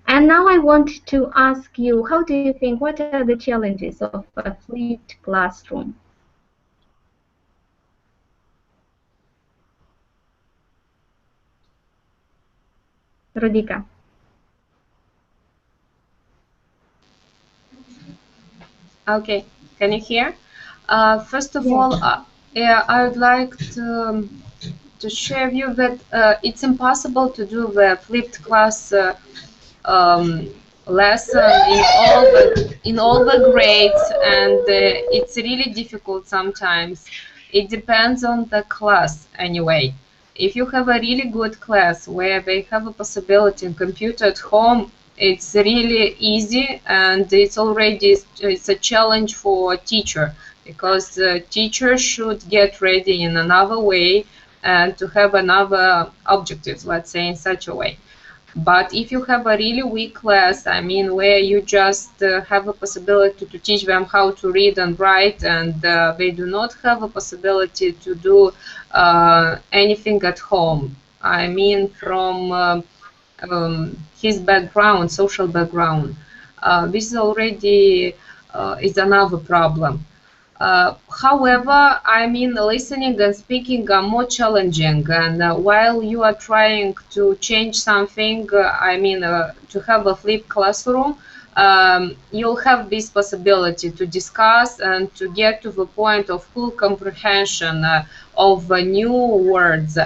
And now I want to ask you, how do you think, what are the challenges of a flipped classroom? Rudika. Okay, can you hear? First of all, yeah, I would like to share with you that it's impossible to do the flipped class lesson in all the grades, and it's really difficult sometimes. It depends on the class anyway. If you have a really good class where they have a possibility in computer at home, it's really easy, and it's a challenge for a teacher, because the teacher should get ready in another way and to have another objectives, let's say, in such a way. But if you have a really weak class, I mean, where you just have a possibility to teach them how to read and write, and they do not have a possibility to do anything at home, I mean, from his background, social background, This already is another problem. However, I mean, listening and speaking are more challenging. And while you are trying to change something, I mean, to have a flipped classroom, you'll have this possibility to discuss and to get to the point of full comprehension of new words.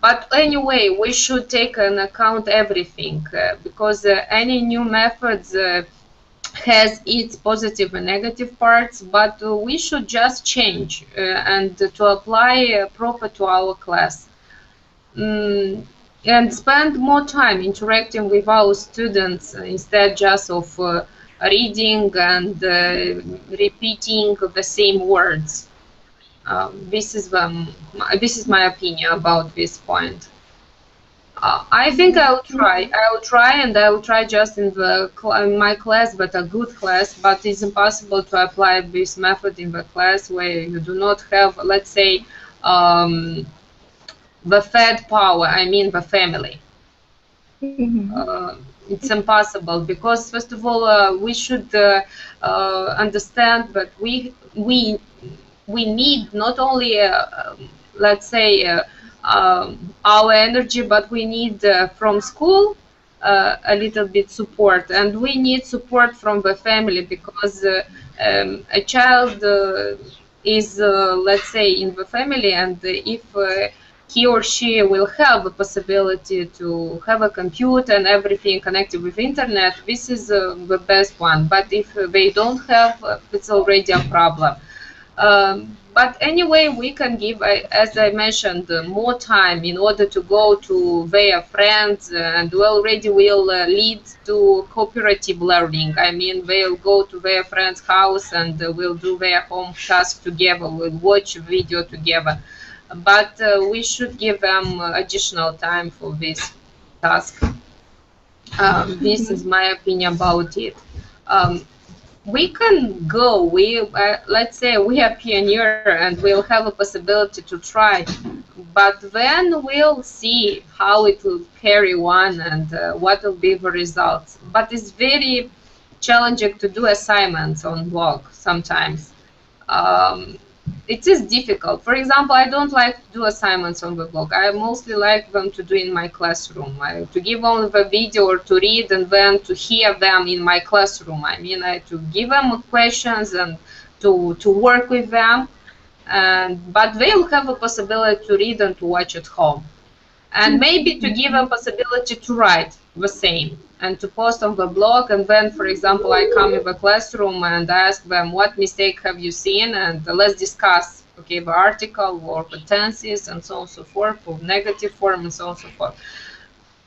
But anyway, we should take into account everything because any new methods has its positive and negative parts, but we should just change and to apply proper to our class. And spend more time interacting with our students instead just of reading and repeating the same words. This is my opinion about this point. I think I will try. I will try, and I will try just in my class, but a good class. But it's impossible to apply this method in the class where you do not have, let's say, the third power. I mean, the family. It's impossible because, first of all, we should understand that we need not only let's say our energy, but we need from school a little bit support, and we need support from the family because a child is let's say in the family, and if he or she will have a possibility to have a computer and everything connected with internet, this is the best one. But if they don't have, it's already a problem. But anyway, we can give, as I mentioned, more time in order to go to their friends, and we already will lead to cooperative learning. I mean, they'll go to their friend's house and will do their home task together, will watch video together. But we should give them additional time for this task. This is my opinion about it. We can go. Let's say we are pioneer and we'll have a possibility to try, but then we'll see how it will carry on and what will be the results. But it's very challenging to do assignments on blog sometimes. It is difficult. For example, I don't like to do assignments on the blog. I mostly like them to do in my classroom. To give only the video or to read and then to hear them in my classroom. I mean, to give them questions and to work with them. But they'll have a possibility to read and to watch at home. And maybe to give them possibility to write the same and to post on the blog. And then, for example, I come in the classroom and ask them, what mistake have you seen? And let's discuss, okay, the article or the tenses and so on and so forth, or negative form and so on and so forth.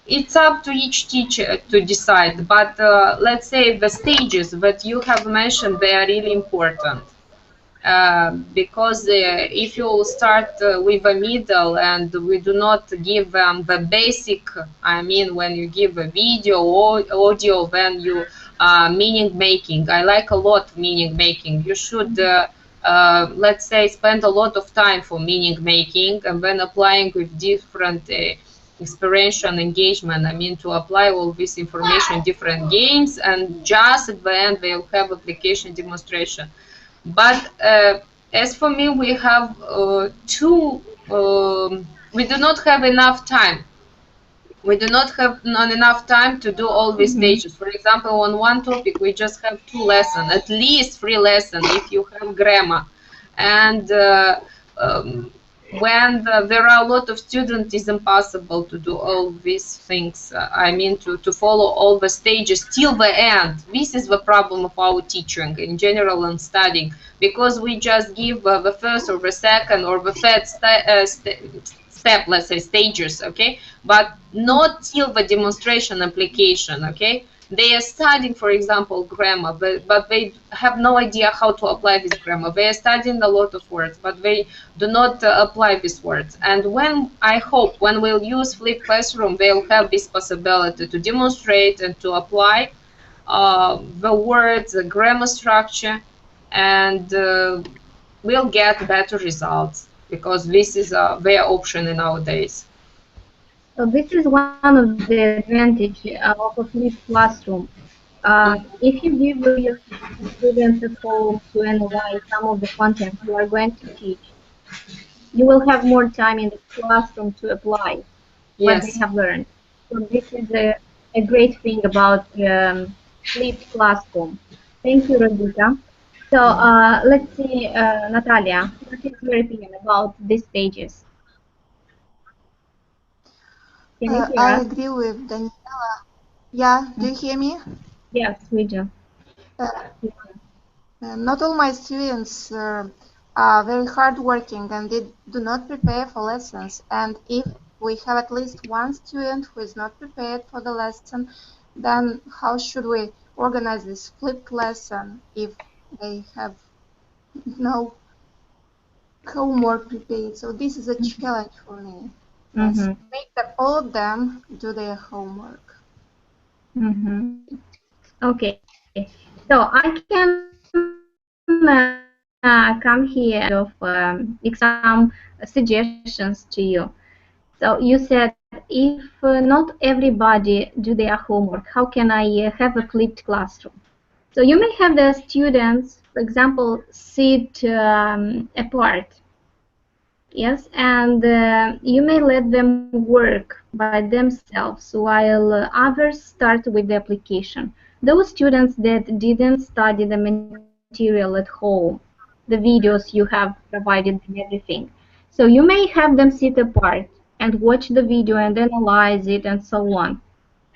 It's up to each teacher to decide. But let's say the stages that you have mentioned, they are really important. Because if you start with a middle and we do not give them the basic, I mean, when you give a video or audio, then you meaning making. I like a lot meaning making. You should, let's say, spend a lot of time for meaning making and then applying with different experiential engagement. I mean, to apply all this information in different games, and just at the end they'll have application demonstration. But as for me, we have we do not have enough time. We do not have enough time to do all these stages. For example, on one topic, we just have 2 lessons, at least 3 lessons if you have grammar. And when there are a lot of students, it's impossible to do all these things. I mean, to follow all the stages till the end. This is the problem of our teaching in general and studying, because we just give the first or the second or the third step, let's say, stages, okay, but not till the demonstration application, okay. They are studying, for example, grammar, but they have no idea how to apply this grammar. They are studying a lot of words, but they do not apply these words. And when, I hope, when we'll use flipped classroom, they'll have this possibility to demonstrate and to apply the words, the grammar structure, and we'll get better results, because this is their option nowadays. So this is one of the advantage of a flipped classroom. If you give your students at home to analyze some of the content you are going to teach, you will have more time in the classroom to apply what they Yes. have learned. So this is a great thing about flipped classroom. Thank you, Rosita. So let's see, Natalia, what is your opinion about these pages? Can you hear I us? agree with Daniela. Yeah, do you hear me? Yes, we do. Uh, Not all my students are very hardworking and they do not prepare for lessons. And if we have at least one student who is not prepared for the lesson, then how should we organize this flipped lesson if they have no homework prepared? So this is a challenge for me. Yes, Mm-hmm. make that all of them do their homework. Mm-hmm. Okay. So I can come here and give some suggestions to you. So you said if not everybody do their homework, how can I have a flipped classroom? So you may have the students, for example, sit apart. Yes, and you may let them work by themselves while others start with the application. Those students that didn't study the material at home, the videos you have provided them, everything. So you may have them sit apart and watch the video and analyze it and so on.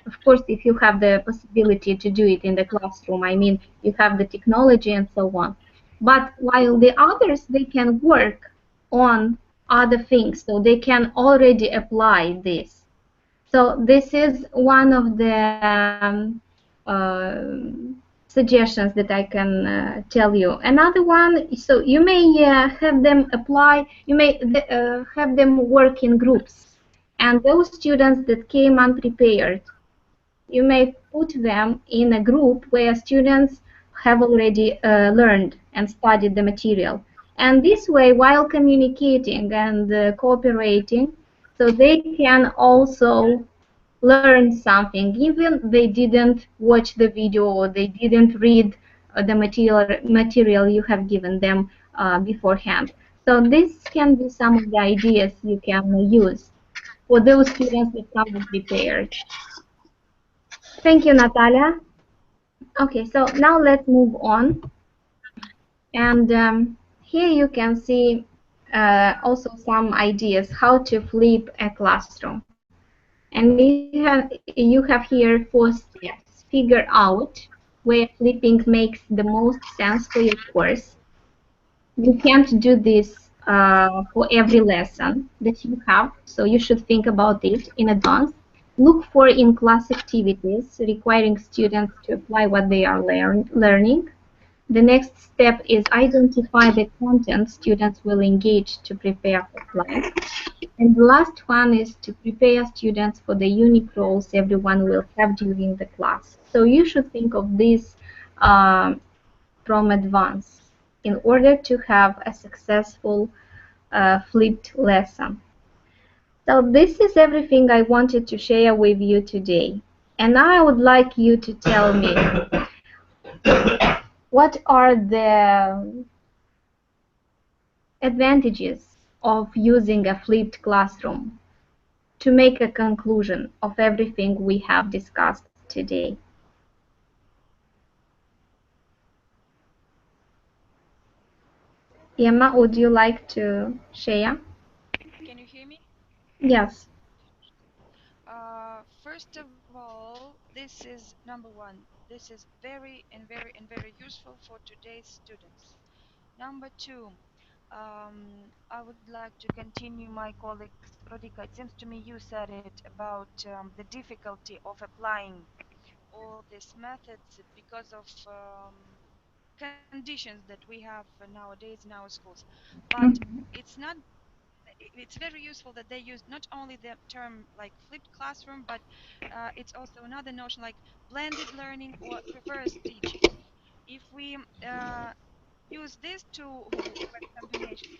Of course, if you have the possibility to do it in the classroom, I mean, you have the technology and so on. But while the others, they can work on other things, so they can already apply this. So this is one of the suggestions that I can tell you. Another one, so you may have them apply, you may have them work in groups. And those students that came unprepared, you may put them in a group where students have already learned and studied the material. And this way, while communicating and cooperating, so they can also learn something, even they didn't watch the video or they didn't read the material you have given them beforehand. So this can be some of the ideas you can use for those students that come prepared. Thank you, Natalia. Okay, so now let's move on. And here you can see also some ideas how to flip a classroom. And you have here 4 steps. Figure out where flipping makes the most sense for your course. You can't do this for every lesson that you have, so you should think about it in advance. Look for in-class activities requiring students to apply what they are learning. The next step is identify the content students will engage to prepare for class. And the last one is to prepare students for the unique roles everyone will have during the class. So you should think of this uh, from advance in order to have a successful flipped lesson. So this is everything I wanted to share with you today. And now I would like you to tell me what are the advantages of using a flipped classroom to make a conclusion of everything we have discussed today. Emma, would you like to share? Can you hear me? Yes. First of all, this is number one. This is very useful for today's students. Number two, I would like to continue my colleagues. Rodika, it seems to me you said it about the difficulty of applying all these methods because of conditions that we have nowadays in our schools. But Mhm. it's not it's very useful that they use not only the term like flipped classroom, but it's also another notion like blended learning or reverse teaching. If we use these two words combination,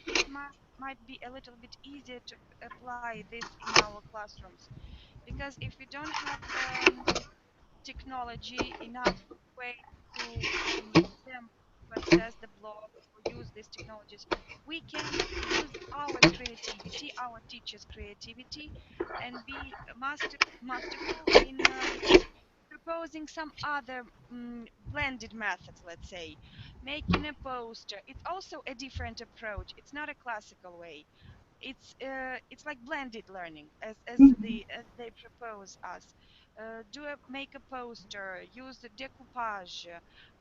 it might be a little bit easier to apply this in our classrooms, because if we don't have technology enough way to them to access the blog or use these technologies, we can use our creativity, our teachers' creativity, and be masterful in proposing some other blended methods, let's say making a poster. It's also a different approach. It's not a classical way. It's like blended learning, as they propose us. Make a poster, use the decoupage.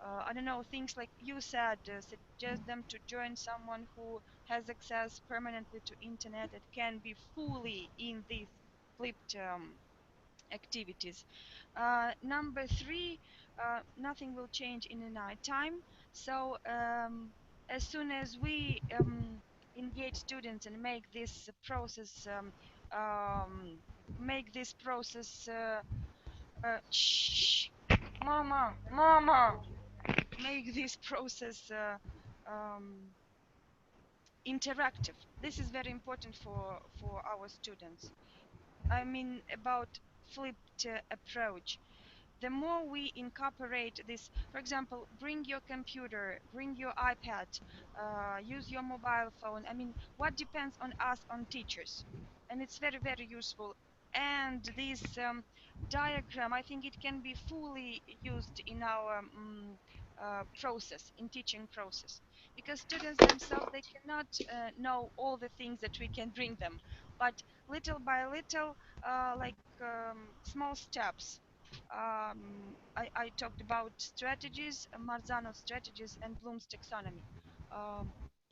I don't know, things like you said, suggest them to join someone who has access permanently to internet that can be fully in these flipped activities. Number three, nothing will change in the night time. So as soon as we engage students and make this process shh, mama, make this process interactive. This is very important for our students. I mean about flipped approach. The more we incorporate this, for example, bring your computer, bring your iPad, use your mobile phone. I mean, what depends on us, on teachers, and it's very, very useful. And this diagram, I think it can be fully used in our process, in teaching process, because students themselves, they cannot know all the things that we can bring them, but little by little, like small steps. I talked about strategies, Marzano's strategies, and Bloom's taxonomy.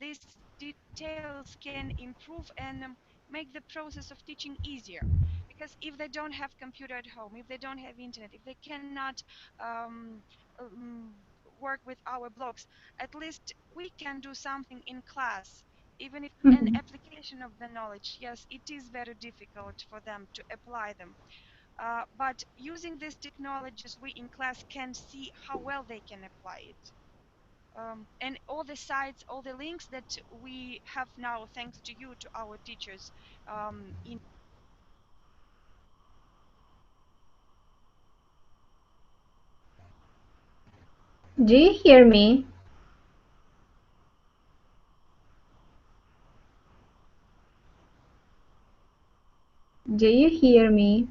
These details can improve and make the process of teaching easier. Because if they don't have computer at home, if they don't have internet, if they cannot um, um, work with our blogs, at least we can do something in class. Even if an Mhm. application of the knowledge, yes, it is very difficult for them to apply them, but using these technologies, we in class can see how well they can apply it. And all the sites, all the links that we have now, thanks to you, to our teachers, in Do you hear me? Do you hear me?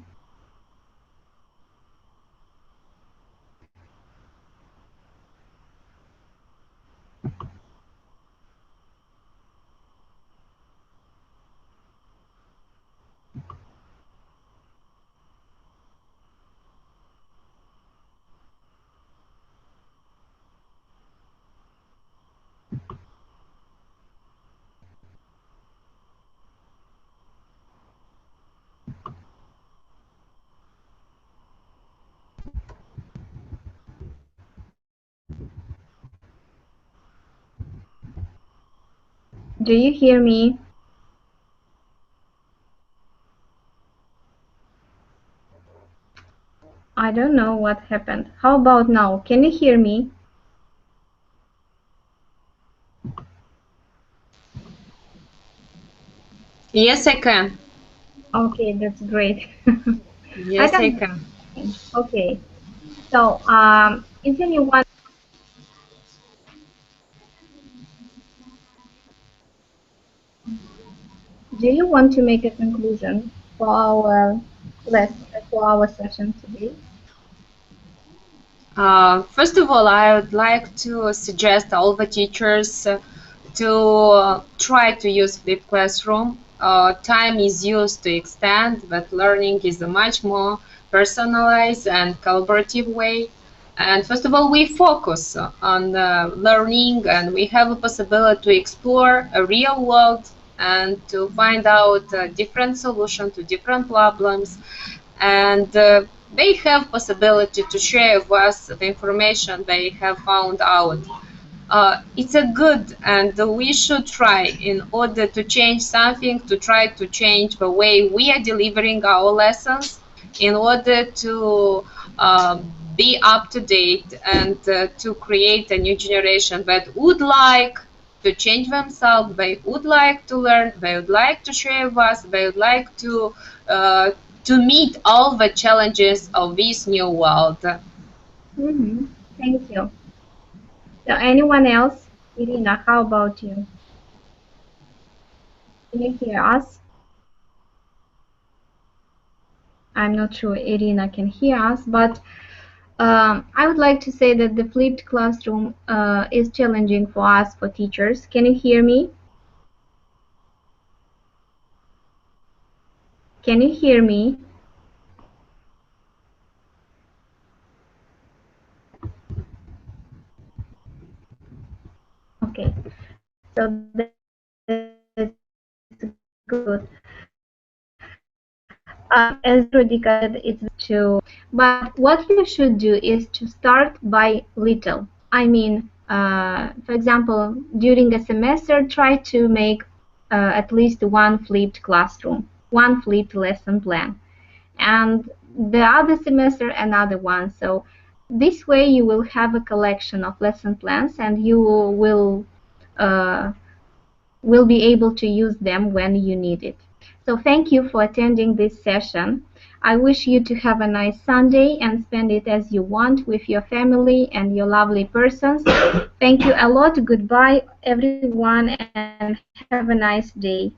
Do you hear me? I don't know what happened. How about now? Can you hear me? Yes, I can. Okay, that's great. I Yes, I don't. can. Okay. So, is anyone? Do you want to make a conclusion for our for our session today? First of all, I would like to suggest all the teachers to try to use flipped classroom. Time is used to extend, but learning is a much more personalized and collaborative way. And first of all, we focus on learning, and we have a possibility to explore a real world and to find out different solutions to different problems. And they have possibility to share with us the information they have found out. It's a good, and we should try in order to change something, to try to change the way we are delivering our lessons in order to be up to date and to create a new generation that would like to change themselves. They would like to learn. They would like to share with us. They would like to meet all the challenges of this new world. Mm-hmm. Thank you. So anyone else? Irina, how about you? Can you hear us? I'm not sure Irina can hear us, but I would like to say that the flipped classroom is challenging for us, for teachers. Can you hear me? Can you hear me? Okay, so that's good. As Rudika said, it's to, but what you should do is to start by little. I mean, for example, during a semester, try to make at least one flipped classroom, one flipped lesson plan, and the other semester another one. So this way you will have a collection of lesson plans, and you uh, will be able to use them when you need it. So thank you for attending this session. I wish you to have a nice Sunday and spend it as you want with your family and your lovely persons. Thank you a lot. Goodbye, everyone, and have a nice day.